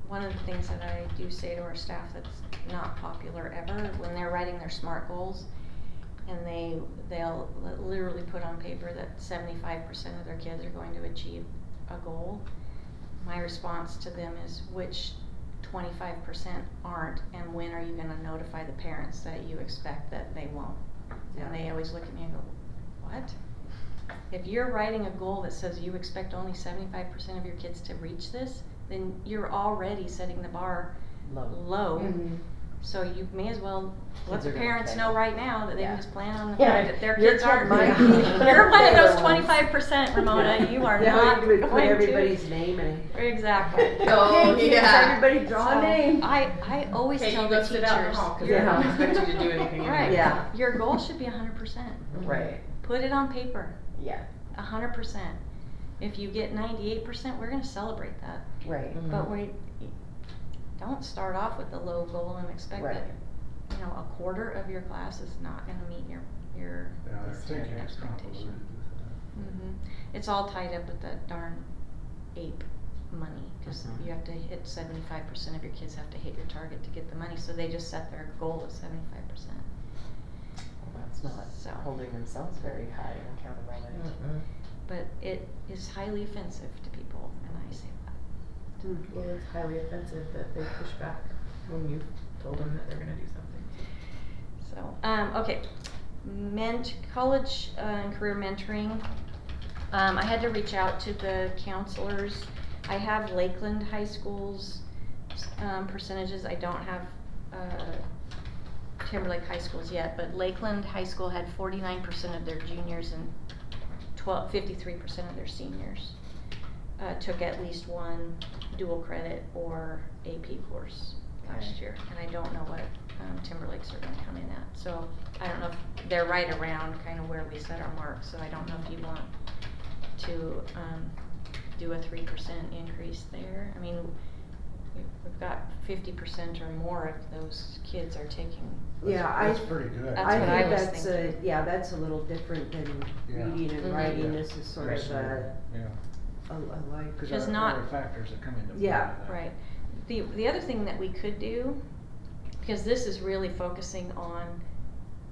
one of the things that I do say to our staff that's not popular ever, when they're writing their SMART goals, and they'll literally put on paper that 75% of their kids are going to achieve a goal. My response to them is, which 25% aren't, and when are you gonna notify the parents that you expect that they won't? And they always look at me and go, what? If you're writing a goal that says you expect only 75% of your kids to reach this, then you're already setting the bar low. Mm-hmm. So you may as well let Kids the are gonna parents fail. know right now that they Yeah. can just plan on the Yeah, fact that their your kids kid aren't. might be You're one of those fair ones. 25%, Ramona. You are Yeah, not you would going put to. everybody's name in. Exactly. Oh, Okay, kids, yeah. everybody draw So a name. I always Okay, tell you the go teachers. sit out in the hall, cause Yeah. they don't expect you to do anything anyway. Right. Yeah. Your goal should be 100%. Right, Put it on paper. yeah, 100%. If you get 98%, we're going to celebrate that. right, Mhm. But we don't start off with a low goal and expect Right. that, you know, a quarter of your class is not going to meet your Yeah, their standard thinking is expectation. convoluted. It's all tied up with that darn APE money, because Mhm. you have to hit 75% of your kids have to hit your target to get the money, so they just set their goal at 75%. well, that's not So. holding themselves very high in accountability. Mm-mm. But it is highly offensive to people, and I say that. Well, it's highly offensive that they push back when you told them that they're gonna do something. So, okay, college and career mentoring. I had to reach out to the counselors. I have Lakeland High School's percentages. I don't have Timberlake High School's yet, but Lakeland High School had 49% of their juniors and 53% of their seniors took at least one dual credit or AP course last Okay. year, and I don't know what Timberlake's are going to come in at. So I don't know if they're right around kind of where we set our mark. So I don't know if you want to do a 3% increase there. I mean, we've got 50% or more of those kids are taking. Yeah, That's pretty good. That's I what I think was that's thinking. that's a little different than Yeah. reading and Mhm. writing. Yeah. This is sort Yes, of a like. Because Just there not- are factors that come into play. Yeah. with that. Right. The other thing that we could do, because this is really focusing on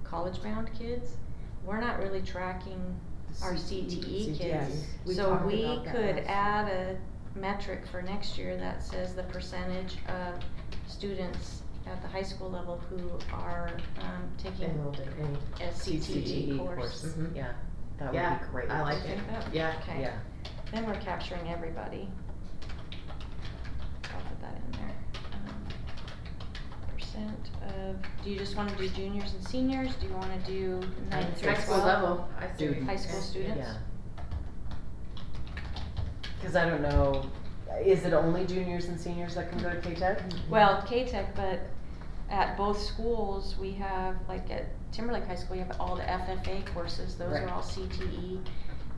college-bound kids, we're not really tracking our CTE kids. Yes, we So talked we about that could last add a metric for next year that says the percentage of students at the high school level who are taking Enrolled in any. a CTE course. Mhm. Yeah, that Yeah, would be great. I like You think it. that? Yeah. Okay. Yeah, Then we're capturing everybody. I'll put that in there. of, do you just wanna do juniors and seniors? Do you wanna do ninth through High school 12? level, I say. Students. High school students? Yeah. Cause I don't know, is it only juniors and seniors that can go to K-Tech? Well, K-Tech, but at both schools, we have, like at Timberlake High School, you have all the FFA courses, those Right. are all CTE.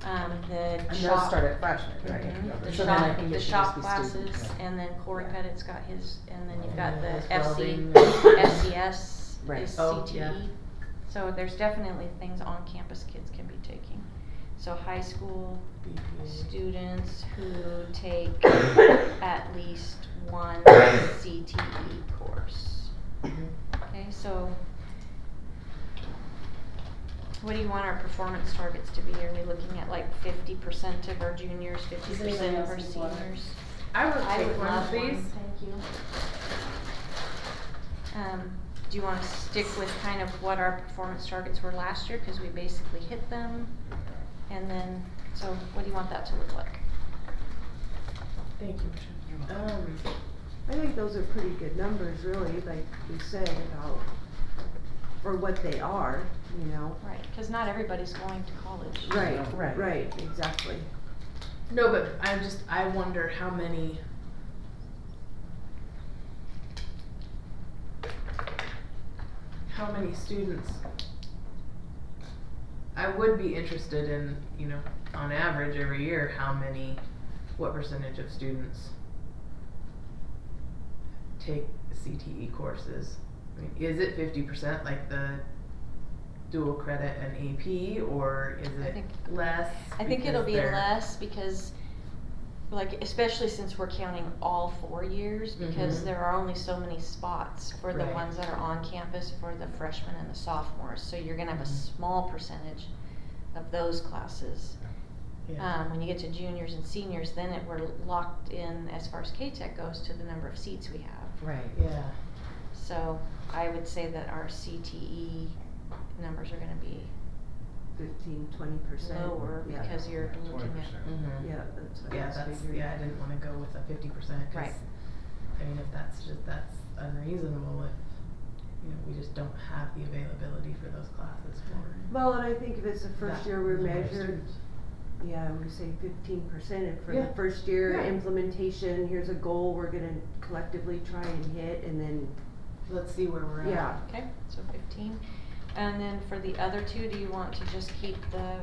The And those shop. start at freshman, right? Mhm. The So then I shop, think the it should shop just be student. classes, and then Corey Pettit's got his, and then you've got Yeah, the there's FC, welding. FCS Right. is Oh, CTE. yeah. So there's definitely things on campus kids can be taking. So high school BPA. students who take at least one CTE course. Okay, so what do you want our performance targets to be? Are we looking at like 50% of our juniors, 50% of our seniors? I would I take would one love of these. one, thank you. Do you wanna stick with kind of what our performance targets were last year, cause we basically hit them? And then, so what do you want that to look like? Thank you, Michelle. I think those are pretty good numbers, really, like we said, about, for what they are, you know. Right, cause not everybody's going to college. Right, Right. right, exactly. No, but I wonder how many. How many students? I would be interested in, you know, on average every year, what percentage of students take CTE courses? I mean, is it 50% like the dual credit and AP, or is I it think- less? I think it'll because be they're- less because, like, especially since we're counting all 4 years, because Mhm. there are only so many spots for the Right. ones that are on campus for the freshmen and the sophomores, so you're gonna have a Mhm. small percentage of those classes. Yeah. When you get to juniors and seniors, then we're locked in as far as K-Tech goes to the number of seats we have. Right. Yeah. So I would say that our CTE numbers are gonna be 15-20%. lower Yeah. because you're looking at. 20%. Mm-hmm. Yeah, that's what I Yeah, was that's, figuring. yeah, I didn't wanna go with a 50%, cause, Right. I mean, if that's unreasonable, if, you know, we just don't have the availability for those classes for. Well, and I think if it's the first that year we're number of measured, students. yeah, we say 15%, and for Yeah. the first year Yeah. implementation, here's a goal we're gonna collectively try and hit, and then, Let's see where we're at. yeah. Okay, so 15. And then for the other two, do you want to just keep the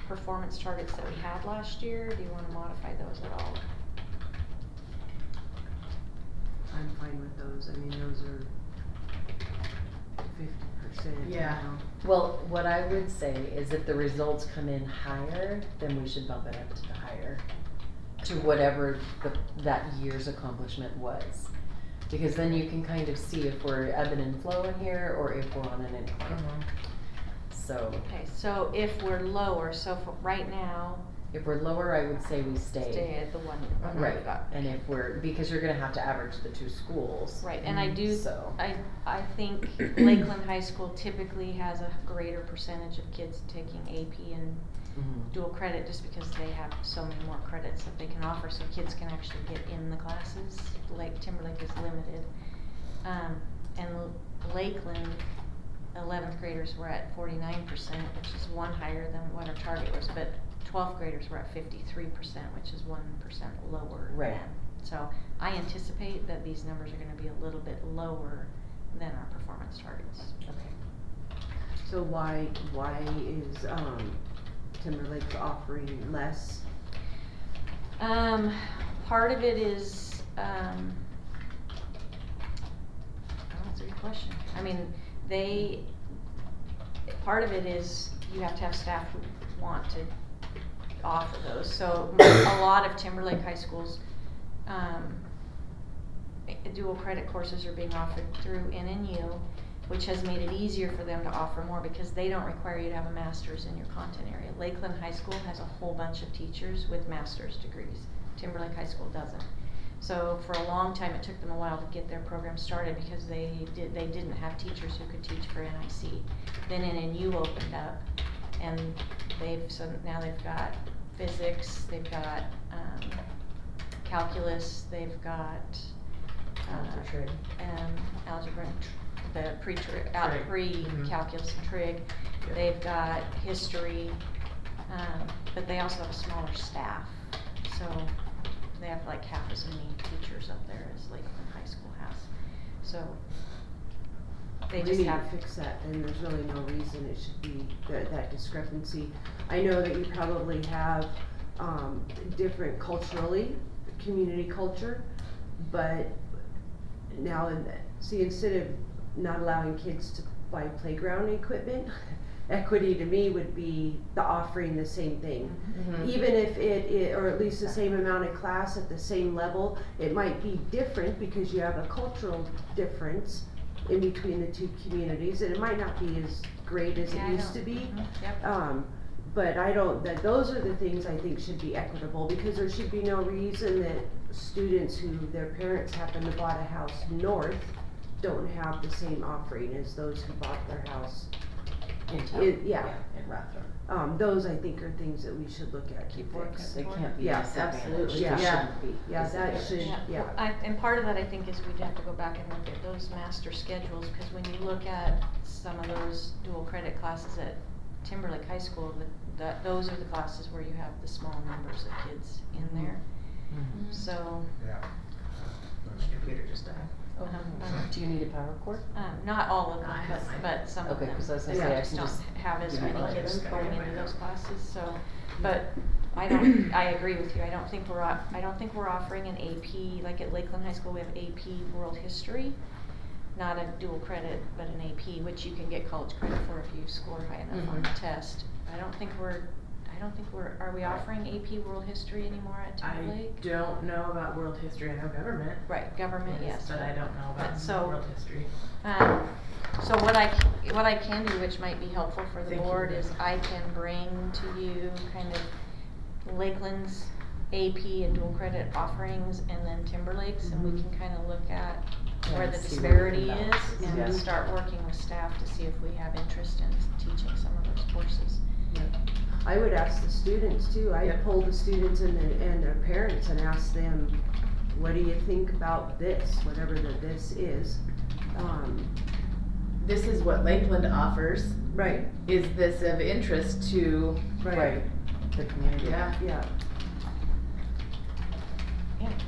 performance targets that we had last year? Or do you want to modify those at all? I'm fine with those, I mean, those are 50%, you Yeah. know. Well, what I would say is if the results come in higher, then we should bump it up to the higher, to whatever that year's accomplishment was. Because then you can kind of see if we're ebbing and flowing here, or if we're on an incline. Mhm. So, Okay, so if we're lower, so for right now, if we're lower, I would say we stay at the one Right, we've got. and if we're, because you're gonna have to average the two schools. Right, and I do, So. I think Lakeland High School typically has a greater percentage of kids taking AP and Mhm. dual credit just because they have so many more credits that they can offer, so kids can actually get in the classes. Timberlake is limited. And Lakeland, 11th graders were at 49%, which is one higher than what our target was, but 12th graders were at 53%, which is 1% lower Right. than. So I anticipate that these numbers are gonna be a little bit lower than our performance targets. Okay. So why is, Timberlake's offering less? Part of it is, that's a good question. I mean, part of it is you have to have staff who want to offer those. So a lot of Timberlake High Schools, dual credit courses are being offered through NNU, which has made it easier for them to offer more because they don't require you to have a master's in your content area. Lakeland High School has a whole bunch of teachers with master's degrees. Timberlake High School doesn't. So for a long time, it took them a while to get their program started because they didn't have teachers who could teach for NIC. Then NNU opened up, and now they've got physics, they've got calculus, they've got Algebra trig. Algebra, the Trig. pre-calculus and trig. Yep. They've got history, but they also have a smaller staff, so they have like half as many teachers up there as Lakeland High School has. So they We just need have. to fix that, and there's really no reason it should be that discrepancy. I know that you probably have, different culturally, community culture, but now, see, instead of not allowing kids to buy playground equipment, equity to me would be the offering the same thing. Mhm. Even if it, or at least the same amount of class at the same level, it might be different because you have a cultural difference in between the two communities, and it might not be as great as Yeah, it I used to know. be. Yep. But I don't, those are the things I think should be equitable, because there should be no reason that students who their parents happen to bought a house north don't have the same offering as those who bought their house. In town. Yeah. In Rathdrum. Those I think are things that we should look at to Keep working fix. They can't be Yeah, disadvantaged. absolutely. They Yeah. shouldn't be Yeah, that disadvantaged. should, yeah. Well, and part of that I think is we'd have to go back and look at those master schedules, cause when you look at some of those dual credit classes at Timberlake High School, those are the classes where you have the small numbers of kids in there. Mhm. So, Yeah. My computer just died. Do you need a power cord? not all of them, I have mine. but some of Okay, them. 'cause I was gonna They say, I just can don't just have as give many you mine. kids Just going gotta into get those mine out. classes, so, but I agree with you, I don't think we're offering an AP, like at Lakeland High School, we have AP World History, not a dual credit, but an AP, which you can get college credit for if you score high enough on the test. I don't think we're, are we offering AP World History anymore at Timberlake? I don't know about world history. I know government. Right, government, yes. But I don't know But about so- world history. So what I can do, which might be helpful for the Thank you. board, is I can bring to you kind of Lakeland's AP and dual credit offerings and then Timberlake's, and we can kind of look at Yeah, where and the see where the disparity is imbalance is, and yeah. start working with staff to see if we have interest in teaching some of those courses. I would ask the students too, I'd Yep. poll the students and their parents and ask them, what do you think about this, whatever this is? This is what Lakeland offers. Right, Is this of interest to? right, The community. Yeah. yeah,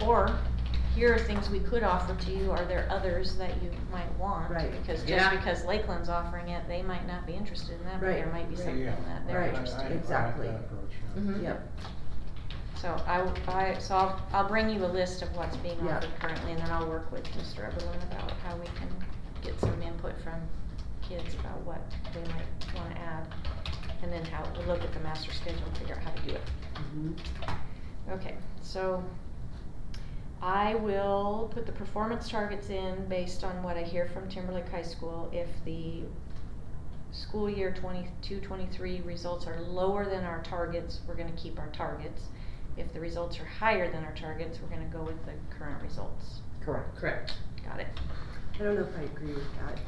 Or, here are things we could offer to you, are there others that you might want? Right. Because just Yeah. because Lakeland's offering it, they might not be interested in that, but there Right. might be Right. something Yeah. that they're Right. interested in. Exactly. I like that approach, yeah. Mhm. yep, So I'll bring you a list of what's being Yeah. offered currently, and then I'll work with Mr. Eberlin about how we can get some input from kids about what they might wanna add. And then how, we'll look at the master schedule and figure out how to do it. mhm, Okay, so I will put the performance targets in based on what I hear from Timberlake High School. If the school year 22-23 results are lower than our targets, we're gonna keep our targets. If the results are higher than our targets, we're gonna go with the current results. Correct. Correct. Got it? I don't know if I agree with that,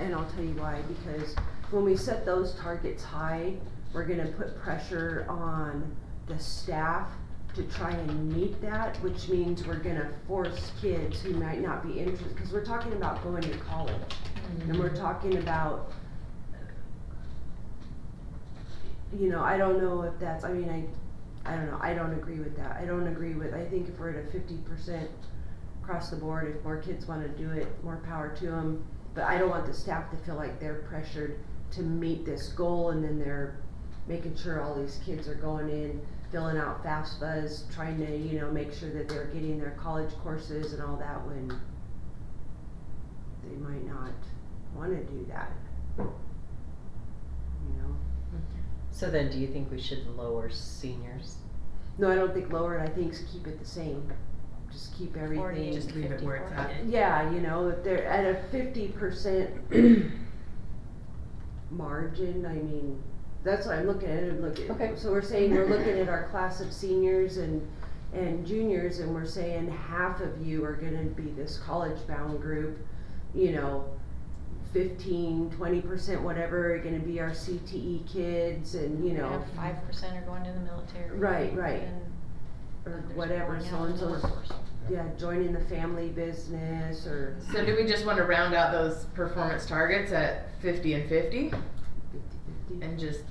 and I'll tell you why, because when we set those targets high, we're gonna put pressure on the staff to try and meet that, which means we're gonna force kids who might not be interested, cause we're talking about going to college, and we're talking about, you know, I don't know if that's, I mean, I don't know, I don't agree with that, I think if we're at a 50% across the board, if more kids wanna do it, more power to them, but I don't want the staff to feel like they're pressured to meet this goal, and then they're making sure all these kids are going in, filling out FAFSAs, trying to, you know, make sure that they're getting their college courses and all that, when they might not wanna do that, you know? So then, do you think we should lower seniors? No, I don't think lower it, I think keep it the same, just keep 40 everything. Just leave it where it's at. Yeah, you know, if they're at a 50% margin, I mean, that's what I'm looking at, Okay. so we're saying we're looking at our class of seniors and juniors, and we're saying half of you are gonna be this college-bound group, you know, 15-20%, whatever, are gonna be our CTE kids, and, you We know, have 5% are going to the military. Right, right. And or others are whatever, going so out and into the so. workforce. yeah, joining the family business or So do we just wanna round out those performance targets at 50 and 50 50/50. and just,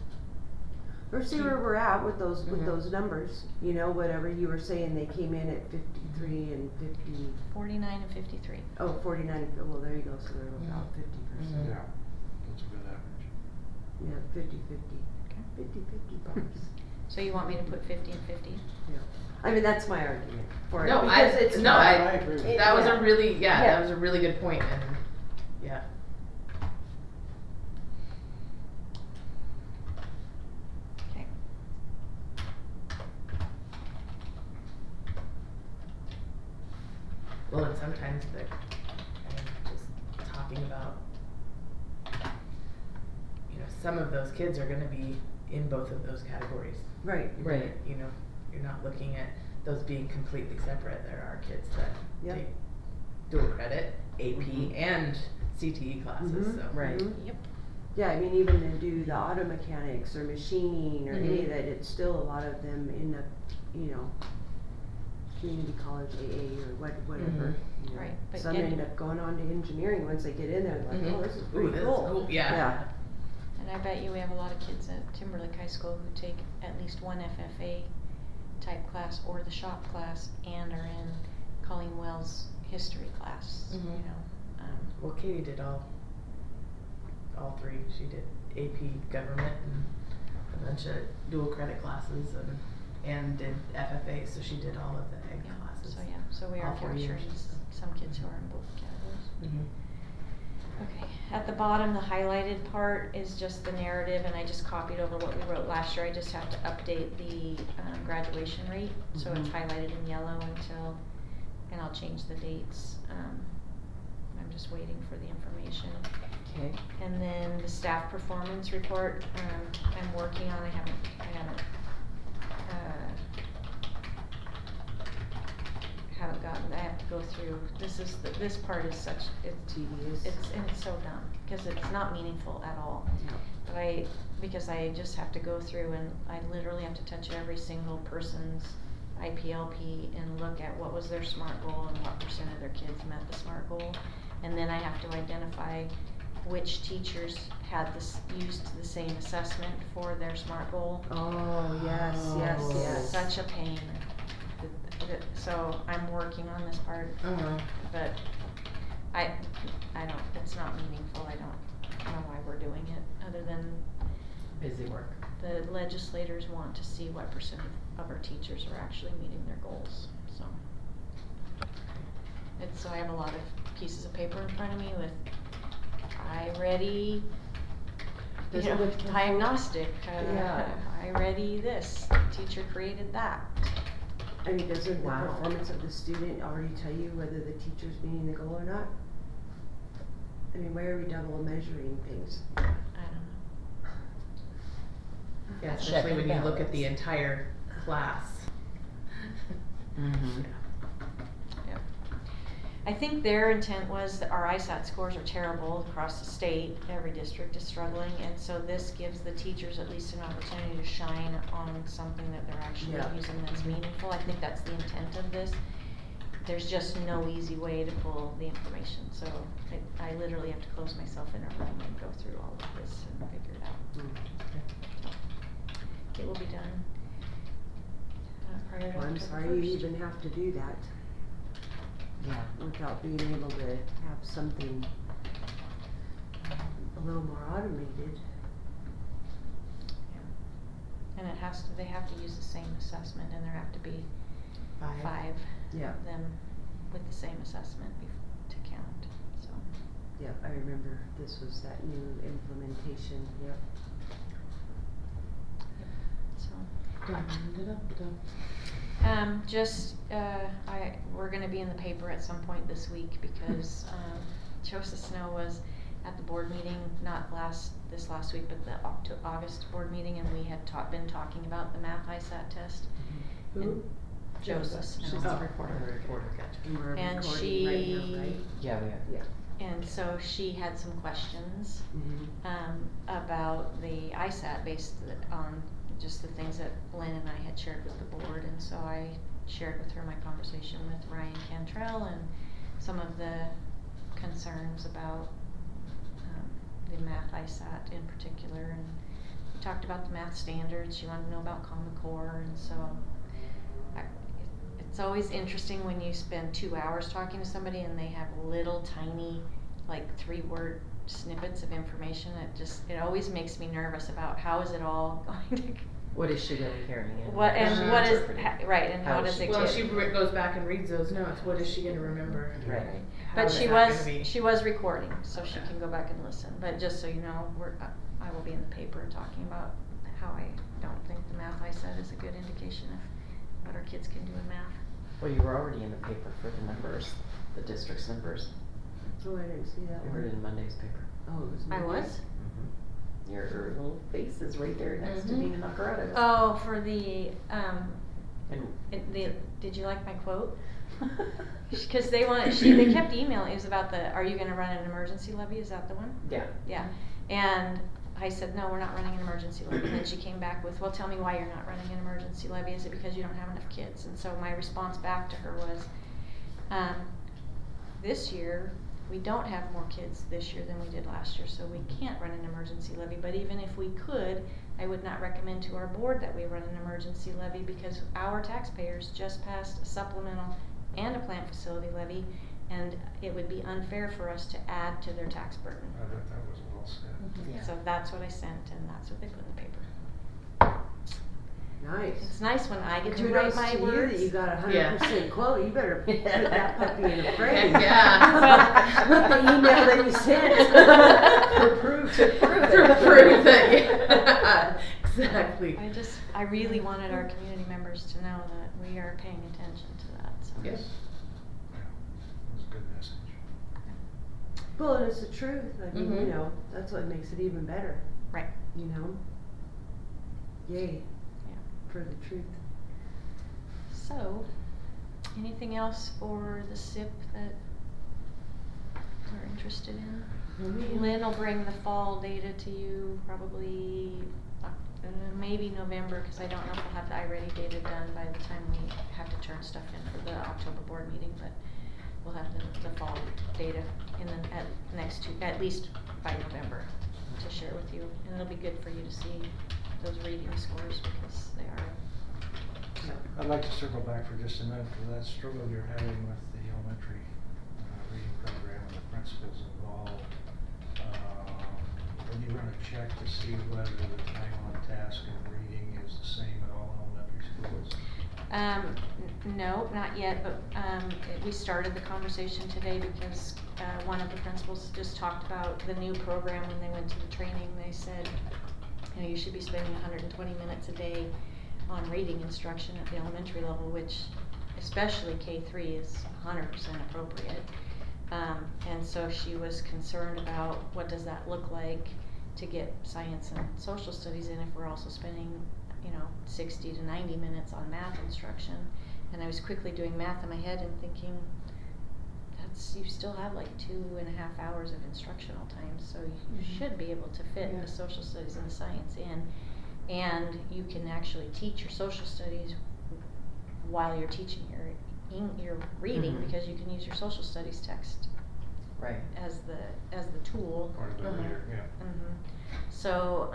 Or see where we're at with those, Mhm. numbers, you know, whatever you were saying, they came in at 53 and 50, 49 and 53. oh, 49, well, there you go, so they're about 50%. Mhm. Yeah, that's a good average. Yeah, 50/50. Okay. 50/50 bucks. So you want me to put 50 and 50? Yeah. I mean, that's my argument for it. no, Because it's no, not, I agree with it- that was yeah. a really, Yeah. that was a really good point, and, yeah. Okay. Well, and sometimes the, just talking about, you know, some of those kids are gonna be in both of those categories. Right. You're gonna- You know, you're not looking at those being completely separate. There are kids that Yep. take dual credit, AP, and CTE classes, Mhm. so. Right. Mhm. Yep. Yeah, I mean, even to do the auto mechanics or machining or any Mhm. of that, it's still a lot of them in the, you know, community college AA or whatever. you know. Right, but Some getting- end up going on to engineering once they get in there, like, Mhm. oh, this is Ooh, pretty this is cool. cool, yeah. And I bet you we have a lot of kids at Timberlake High School who take at least one FFA type class or the shop class and are in Colleen Wells history class, you Mhm. know. Well, Katie did all three. She did AP government and a bunch of dual credit classes and did FFA, so she did all of the ag Yeah, classes. so we are all 4 years, capturing so. some kids who are in both categories. Mhm. Okay, at the bottom, the highlighted part is just the narrative, and I just copied over what we wrote last year. I just have to update the graduation rate, so it's Mhm. highlighted in yellow until, and I'll change the dates. I'm just waiting for the information. Okay. And then the staff performance report, I'm working on, I haven't, gotten, I have to go through, this part is such, it's Tedious. it's so dumb, cause it's not meaningful at all. Yeah. But because I just have to go through and I literally have to touch every single person's IPLP and look at what was their SMART goal and what percent of their kids met the SMART goal. And then I have to identify which teachers had used the same assessment for their SMART goal. Oh, yes, yes, Oh. yes. Such a pain. So I'm working on this part, Uh-huh. but I don't, it's not meaningful. I don't know why we're doing it, other than Busy work. the legislators want to see what percent of our teachers are actually meeting their goals, so. So I have a lot of pieces of paper in front of me with, I ready, you Does it know, look different? diagnostic, Yeah. I ready this, teacher created that. I mean, doesn't the Wow. performance of the student already tell you whether the teacher's meeting the goal or not? I mean, why are we double measuring things? I don't know. Yeah, Check especially and when you look at the balance. entire class. Mhm. I think their intent was that our ISAT scores are terrible across the state, every district is struggling, and so this gives the teachers at least an opportunity to shine on something that they're actually Yeah. using that's meaningful. I think that's the intent of this. There's just no easy way to pull the information, so I literally have to close myself in a room and go through all of this and figure it out. It will be done prior to Well, I'm October sorry you 1st. even have to do that Yeah. without being able to have something a little more automated. And they have to use the same assessment, and there have to be five Yeah, of them with the same assessment to count, so. yeah, I remember this was that new implementation, yep. We're gonna be in the paper at some point this week because, Joseph Snow was at the board meeting, not this last week, but the August board meeting, and we had been talking about the math ISAT test. Who? And Joseph Snow. She's the reporter. Gotcha. And we're And recording right now, she, right? Yeah, we are. Yeah. and so she had some questions, Mm-hmm. about the ISAT based on just the things that Lynn and I had shared with the board, and so I shared with her my conversation with Ryan Cantrell and some of the concerns about the math ISAT in particular, and we talked about the math standards. She wanted to know about Common Core, and so it's always interesting when you spend 2 hours talking to somebody and they have little tiny, like 3-word snippets of information. It always makes me nervous about how is it all going to. What is she really carrying in? What and She's what is interpreting. right, and how is does it Well, get? she goes back and reads those notes. What is she going to remember? Right. How But is she that was gonna be? she was recording, so she Okay. can go back and listen. But just so you know, I will be in the paper talking about how I don't think the math I said is a good indication of what our kids can do in math. Well, you were already in the paper for the numbers, the district's numbers. Oh, I didn't see that You were one. in Monday's paper. Oh, it was I Monday? was. Your little face is right there next to Mhm. Dean Nakarada's. Oh, for the And did you like my quote? Because they kept emailing. It was about are you going to run an emergency levy? Is that the one? yeah. Yeah. And I said, no, we're not running an emergency levy. And then she came back with, well, tell me why you're not running an emergency levy. Is it because you don't have enough kids? And so my response back to her was, this year, we don't have more kids this year than we did last year, so we can't run an emergency levy. But even if we could, I would not recommend to our board that we run an emergency levy because our taxpayers just passed a supplemental and a plant facility levy, and it would be unfair for us to add to their tax burden. I thought that was well said. Yeah. So that's what I sent, and that's what they put in the paper. Nice. It's nice when I get to Kudos write my to you words. that you got a 100% Yeah. quote. You better put that puppy in a frame. Heck yeah. With the email that you sent. For proof. To prove that, yeah. Exactly. I really wanted our community members to know that we are paying attention to that, so. Yes. Yeah, it was a good message. Well, and it's the truth. I mean, Mhm. you know, that's what makes it even better. Right. You know? Yay. Yeah. For the truth. So, anything else for the SIP that we're interested in? Lynn will bring the fall data to you probably maybe November, because I don't know if we'll have the iReady data done by the time we have to turn stuff in for the October board meeting, but we'll have the fall data in at least by November to share with you, and it'll be good for you to see those reading scores because they are. I'd like to circle back for just a minute to that struggle you're having with the elementary reading program and the principals involved. When you run a check to see whether the time on task and reading is the same at all elementary schools? No, not yet, but we started the conversation today because one of the principals just talked about the new program when they went to the training. They said, you know, you should be spending 120 minutes a day on reading instruction at the elementary level, which especially K3 is 100% appropriate. And so she was concerned about what does that look like to get science and social studies in if we're also spending, you know, 60 to 90 minutes on math instruction. And I was quickly doing math in my head and thinking, you still have like 2.5 hours of instructional time, so you should be able to fit the social studies and the science in. And you can actually teach your social studies while you're teaching your reading, because you can use your social studies text Right. as the tool. Part of the reader, yeah. So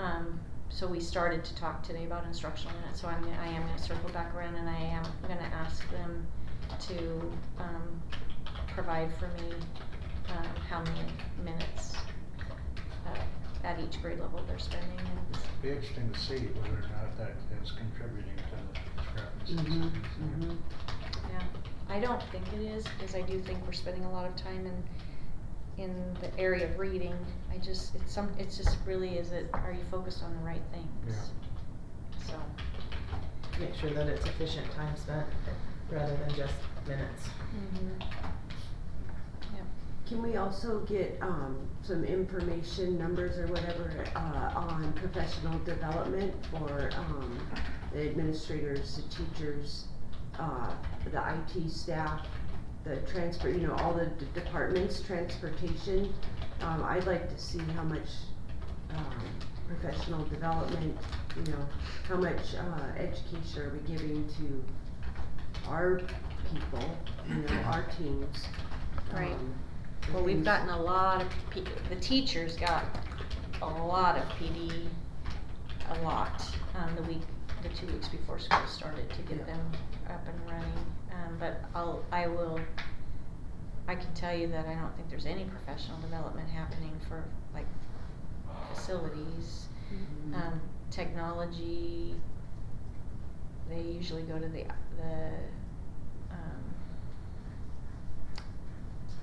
so we started to talk today about instructional minutes. So I am going to circle back around, and I am going to ask them to provide for me how many minutes at each grade level they're spending. And It'd be interesting to see whether or not that is contributing to the discrepancies. yeah, I don't think it is, because I do think we're spending a lot of time in the area of reading. It's just really, are you focused on the right things? Yeah. So. Make sure that it's efficient time spent rather than just minutes. Can we also get some information, numbers or whatever, on professional development for the administrators, the teachers, the IT staff, the transfer, you know, all the departments, transportation? I'd like to see how much professional development, you know, how much education are we giving to our people, our teams. Right. the Well, we've things- gotten a lot of, the teachers got a lot of PD, a lot, the 2 weeks before school started to get Yeah. them up and running. But I can tell you that I don't think there's any professional development happening for like facilities. Mhm. Technology, they usually go to the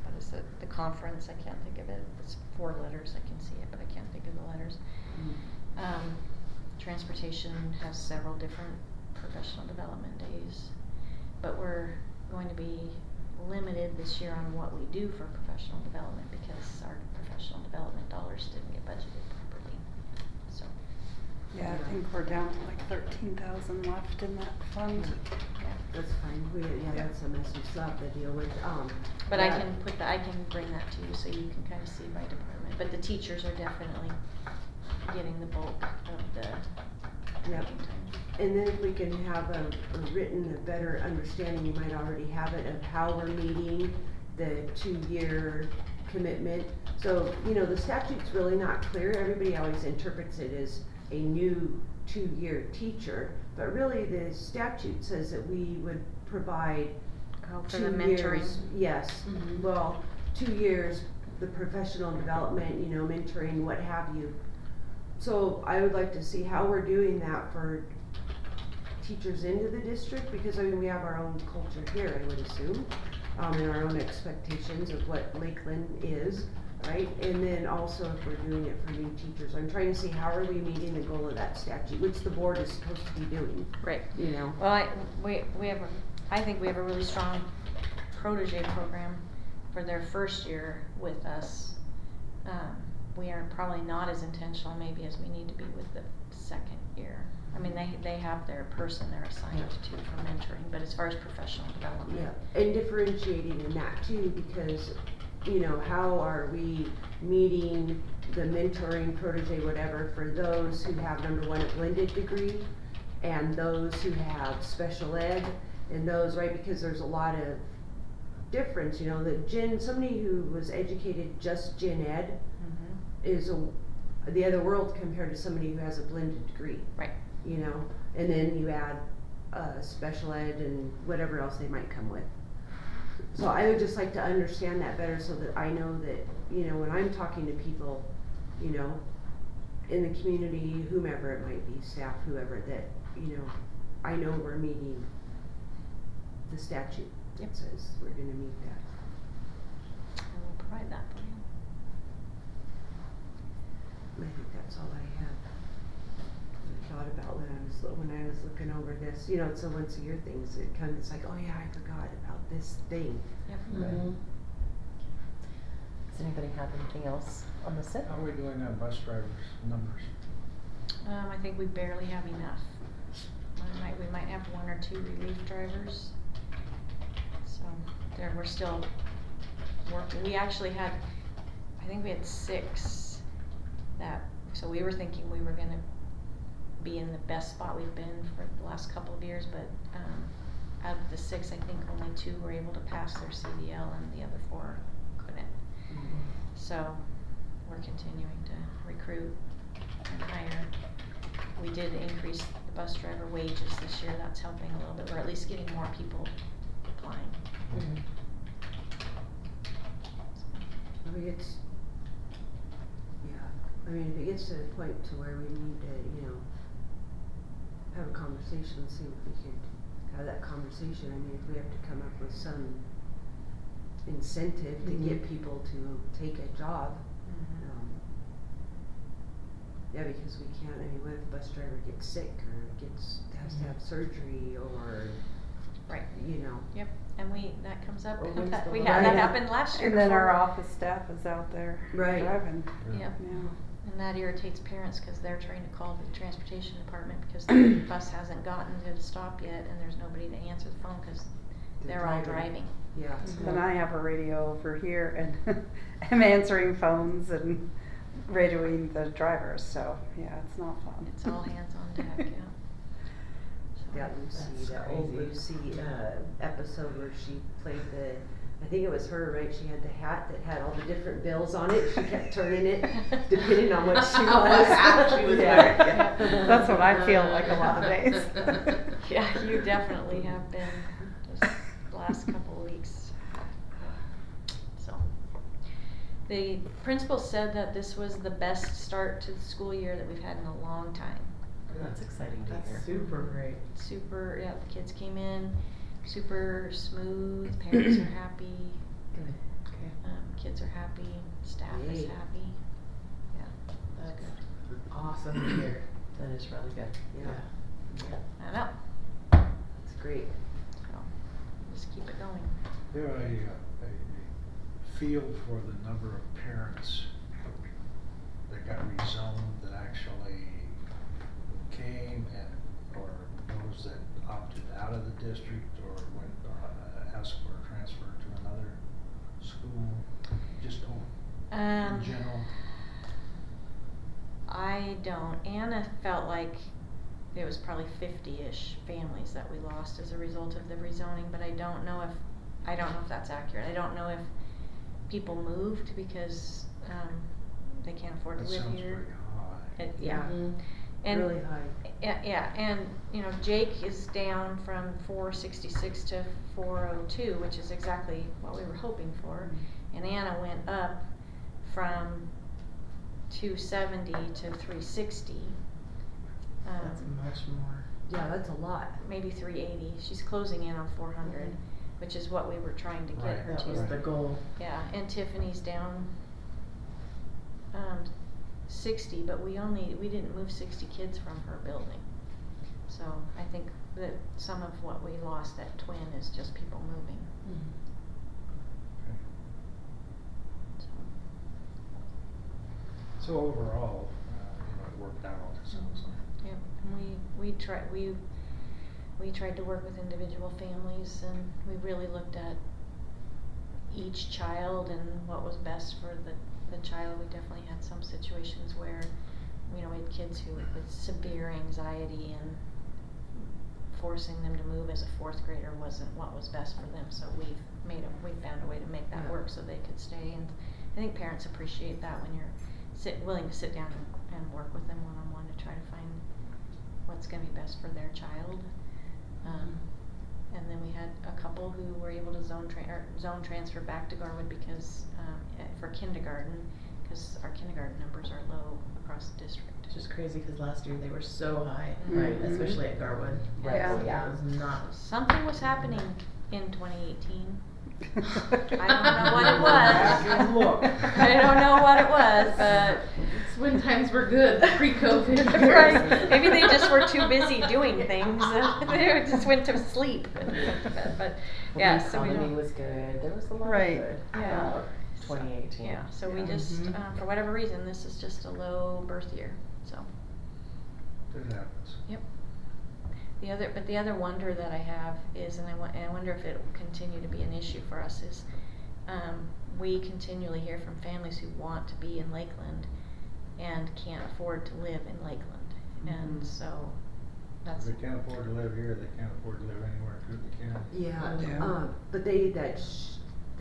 what is it, the conference, I can't think of it, it's 4 letters, I can see it, but I can't think of the letters. Mm. Transportation has several different professional development days, but we're going to be limited this year on what we do for professional development because our professional development dollars didn't get budgeted properly, so. Yeah, I think we're down to like 13,000 left in that fund. Yeah. That's fine, that's a mess we still have to deal with, But I yeah. can bring that to you so you can kind of see by department, but the teachers are definitely getting the bulk of the Yep. meeting time. And then if we can have a written, a better understanding, you might already have it, of how we're meeting the 2-year commitment. So, the statute's really not clear, everybody always interprets it as a new 2-year teacher, but really the statute says that we would provide Oh, for 2 the mentoring. years. Yes, Mhm. well, 2 years, the professional development, mentoring, what have you. So I would like to see how we're doing that for teachers into the district, because we have our own culture here, I would assume, and our own expectations of what Lakeland is, right? And then also if we're doing it for new teachers, I'm trying to see how are we meeting the goal of that statute, which the board is supposed to be doing, Right. Well, I think we have a really strong protege program for their first year with us. We are probably not as intentional maybe as we need to be with the second year. I mean, they have their person they're assigned to for mentoring, but as far as professional development. Yeah, and differentiating in that too, because, how are we meeting the mentoring, protege, whatever, for those who have, number one, a blended degree, and those who have special ed, and those, right, because there's a lot of difference, somebody who was educated just gen ed Mhm. is the other world compared to somebody who has a blended degree. Right. And then you add special ed and whatever else they might come with. So I would just like to understand that better so that I know that, when I'm talking to people, in the community, whomever it might be, staff, whoever, that, I know we're meeting the statute that says we're gonna meet that. I will provide that for you. I think that's all I had. I thought about when I was looking over this, it's a once a year thing, so it's like, oh yeah, I forgot about this thing. Yep. Mhm. Does anybody have anything else on the SIP? How are we doing on bus drivers numbers? I think we barely have enough. We might have 1 or 2 relief drivers. So we're still working. We actually had, I think we had 6 so we were thinking we were gonna be in the best spot we've been for the last couple of years, but out of the 6, I think only 2 were able to pass their CDL and the other 4 couldn't. So we're continuing to recruit and hire. We did increase the bus driver wages this year, that's helping a little bit, we're at least getting more people applying. Mhm. If it gets to the point to where we need to, have a conversation and see if we can have that conversation, if we have to come up with some incentive to get people to take a job. Yeah, because we can't, what if the bus driver gets sick or has to have surgery or, Right. Yep. And that comes up, Or when's the we line? had, that Right. happened last year. And then our before. office staff is out there Right. driving. Yep. Yeah. And that irritates parents, cause they're trying to call the transportation department because the bus hasn't gotten to the stop yet and there's nobody to answer the phone cause they're all driving. Yeah. Then I have a radio over here and I'm answering phones and radioing the drivers, so yeah, it's not fun. It's all hands on deck, yeah. So, that Lucy, That's that old crazy. Lucy, episode where she played I think it was her, right? She had the hat that had all the different bills on it. She kept turning it depending on what she was. What hat she was wearing. That's what I feel like a lot of days. Yeah, you definitely have been this last couple of weeks. So, the principal said that this was the best start to the school year that we've had in a long time. That's exciting to hear. That's super great. Super, yeah, the kids came in super smooth, parents are happy, Good. Okay. Kids are happy, staff is Yay. happy. Yeah, That's good. awesome to hear. That is really good. Yeah, I know, that's great. so, just keep it going. There a feel for the number of parents that got rezoned that actually came and, or those that opted out of the district or went, asked for a transfer to another school, just in general. I don't. Anna felt like it was probably 50-ish families that we lost as a result of the rezoning, but I don't know if that's accurate. I don't know if people moved because they can't afford to That live sounds here. pretty high. Yeah. Mhm. And Really high. yeah, and Jake is down from 466 to 402, which is exactly what we were hoping for. And Anna went up from 270 to 360. That's much more. Yeah, that's a lot. Maybe 380. She's closing in on 400, which is what we were trying to get Right, her That to. was the goal. Yeah, and Tiffany's down 60, but we didn't move 60 kids from her building. So I think that some of what we lost at Twin is just people moving. So, So overall, it worked out, it sounds like. yep, and we tried to work with individual families, and we really looked at each child and what was best for the child. We definitely had some situations where, we had kids who with severe anxiety, and forcing them to move as a 4th grader wasn't what was best for them. So we found a way to make that work so they could stay. And I think parents appreciate that when you're willing to sit down and work with them one-on-one to try to find what's going to be best for their child. And then we had a couple who were able to zone transfer back to Garwood because for kindergarten, because our kindergarten numbers are low across the district. It's just crazy because last year they were so high, Right. especially at Garwood. Right. Yeah. It was not. Something was happening in 2018. I don't know what it was. Look. I don't know what it was, but It's when times were good, pre-COVID. right. Maybe they just were too busy doing things. They just went to sleep. But yeah, The so we economy don't. was good. There was a lot Right. of good Yeah. about 2018. Yeah, so we Yeah. just, Mm-hmm. for whatever reason, this is just a low birth year, so. It happens. Yep. The other wonder that I have is, and I wonder if it will continue to be an issue for us, is we continually hear from families who want to be in Lakeland and can't afford to live in Lakeland. And Mhm. so If that's, they can't afford to live here, they can't afford to live anywhere in Cook County. Yeah, Yeah. but they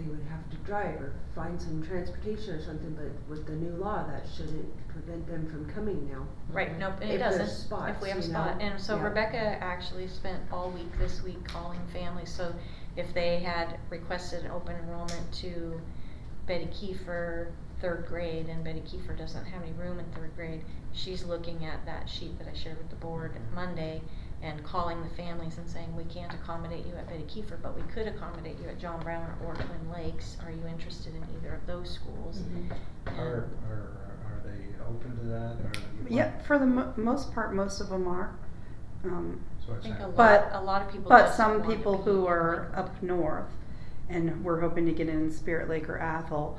would have to drive or find some transportation or something, but with the new law, that shouldn't prevent them from coming now. right, nope, and it If there's doesn't, spots, if we have a you spot. know? And so Yeah. Rebecca actually spent all week this week calling families, so if they had requested an open enrollment to Betty Kiefer 3rd grade, and Betty Kiefer doesn't have any room in 3rd grade, she's looking at that sheet that I shared with the board Monday and calling the families and saying, we can't accommodate you at Betty Kiefer, but we could accommodate you at John Brown or Twin Lakes. Are you interested in either of those schools? Mm-hmm. Are they open to that, or? Yeah, for the most part, most of them are. So I it's think happening. But- a lot of people But just some want to people be who in are Lakeland. up north and we're hoping to get in Spirit Lake or Athol,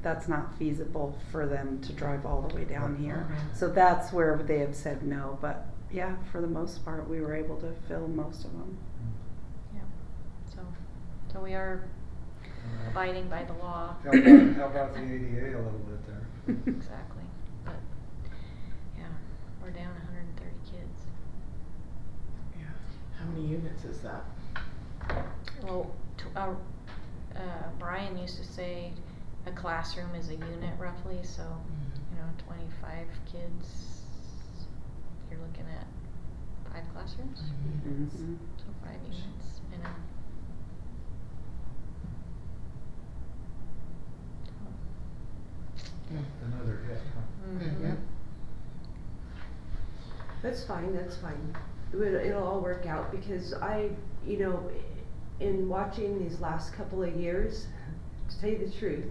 that's not feasible for them to drive all the way down here. Mhm. So that's where they have said no, but yeah, for the most part, we were able to fill most of them. Yeah, so we are Alright. abiding by the law. How about the ADA a little bit there? Exactly, but, yeah, we're down 130 kids. is that? Well, Brian used to say a classroom is a unit roughly, so, 25 kids, you're looking at 5 classrooms? Mhm. So 5 units, Another hit, huh? Mhm. That's fine, that's fine. It'll all work out because in watching these last couple of years, to tell you the truth,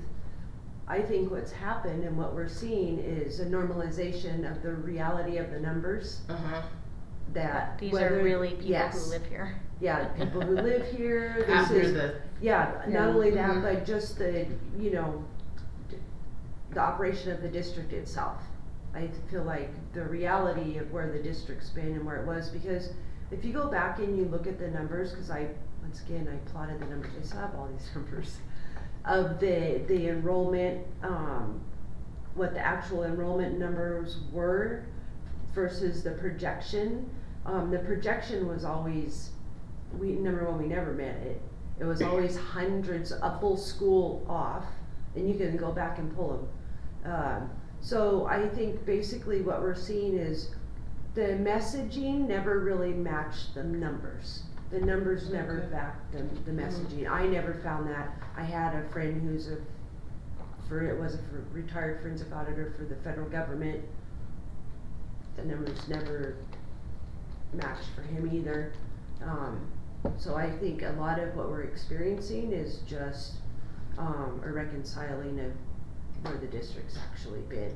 I think what's happened and what we're seeing is a normalization of the reality of the numbers that These whether, are really people yes, who live here. Yeah, people who live here, this After is, the, yeah, Yeah. not only that, Mhm. but just the operation of the district itself. I feel like the reality of where the district's been and where it was, because if you go back and you look at the numbers, cause once again, I plotted the numbers, I still have all these numbers, of the enrollment, what the actual enrollment numbers were versus the projection. The projection was always, number one, we never met it. It was always hundreds, a full school off, and you can go back and pull them. So I think basically what we're seeing is the messaging never really matched the numbers. The numbers never Okay. backed the messaging. I never found that. I had a friend who's a retired forensic auditor for the federal government. The numbers never matched for him either. So I think a lot of what we're experiencing is just a reconciling of where the district's actually been.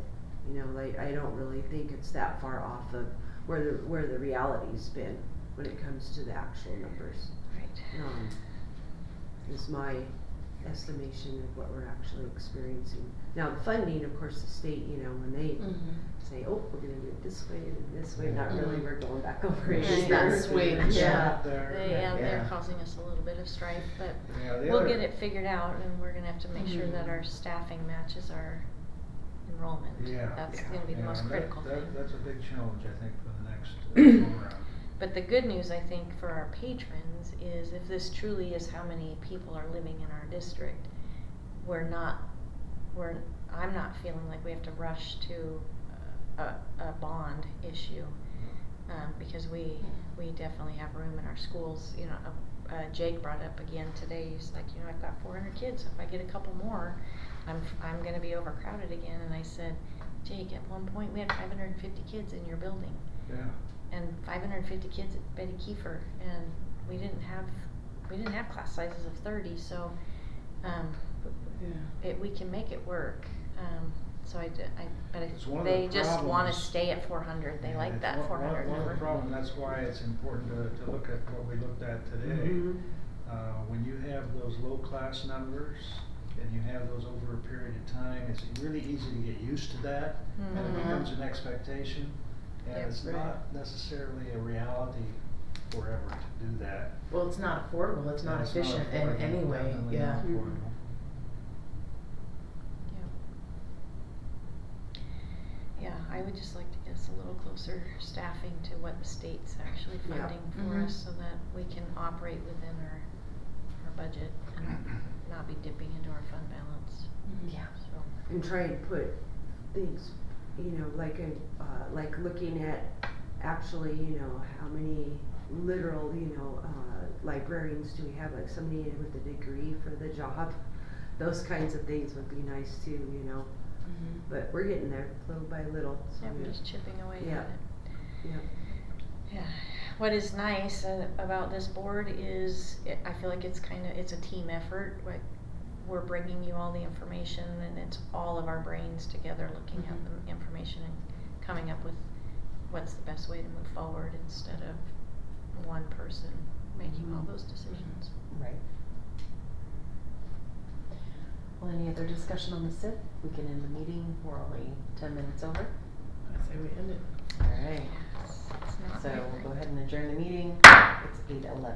Like I don't really think it's that far off of where the reality's been when it comes to the actual numbers. Right. Is my estimation of what we're actually experiencing. Now the funding, of course, the state, when they say, oh, we're gonna do it this way and this way, not really, we're going back over it. Right. here. That's way to Yeah. They're causing us a little bit of strife, but Yeah, the we'll other- get it figured out, and we're gonna have to make sure that our staffing matches our enrollment. Yeah. That's gonna be the Yeah, most and critical thing. That's a big challenge, I think, for the next go around. But the good news, I think, for our patrons is if this truly is how many people are living in our district, I'm not feeling like we have to rush to a bond issue, because we definitely have room in our schools. Jake brought up again today, he's like, I've got 400 kids, if I get a couple more, I'm gonna be overcrowded again. And I said, Jake, at one point we had 550 kids in your building. Yeah. And 550 kids at Betty Kiefer, and we didn't have class sizes of 30, so we can make it work. But It's one of they the just want to problems. stay at 400. They Yeah, like it's that one 400 of the number. problem, that's why it's important to look at what we looked at today. Mhm. When you have those low class numbers and you have those over a period of time, it's really easy to get used to that, and it Mhm. becomes an expectation. And Yep. it's Right. not necessarily a reality forever to do that. well, it's not affordable, it's not And it's efficient in affordable, any way, definitely yeah. not Mhm. affordable. Yeah, I would just like to get us a little closer staffing to what the state's actually Yeah. funding for Mhm. us, so that we can operate within our budget and not be dipping into our fund balance. Yeah. So. And try and put things, like looking at actually, how many literal, librarians do we have, like somebody with a degree for the job. Those kinds of things would be nice too, but we're getting there little by little. So Yeah, we're just chipping away Yeah. at it. Yeah. Yeah. What is nice about this board is I feel like it's a team effort. Like we're bringing you all the information, and it's all of our brains together looking at the information and coming up with what's the best way to move forward instead of one person making all those decisions. Right. Well, any other discussion on the SIP? We can end the meeting. We're only 10 minutes over. I say we end it. All right. It's not So very we'll go great. ahead and adjourn the meeting. It's 8:11.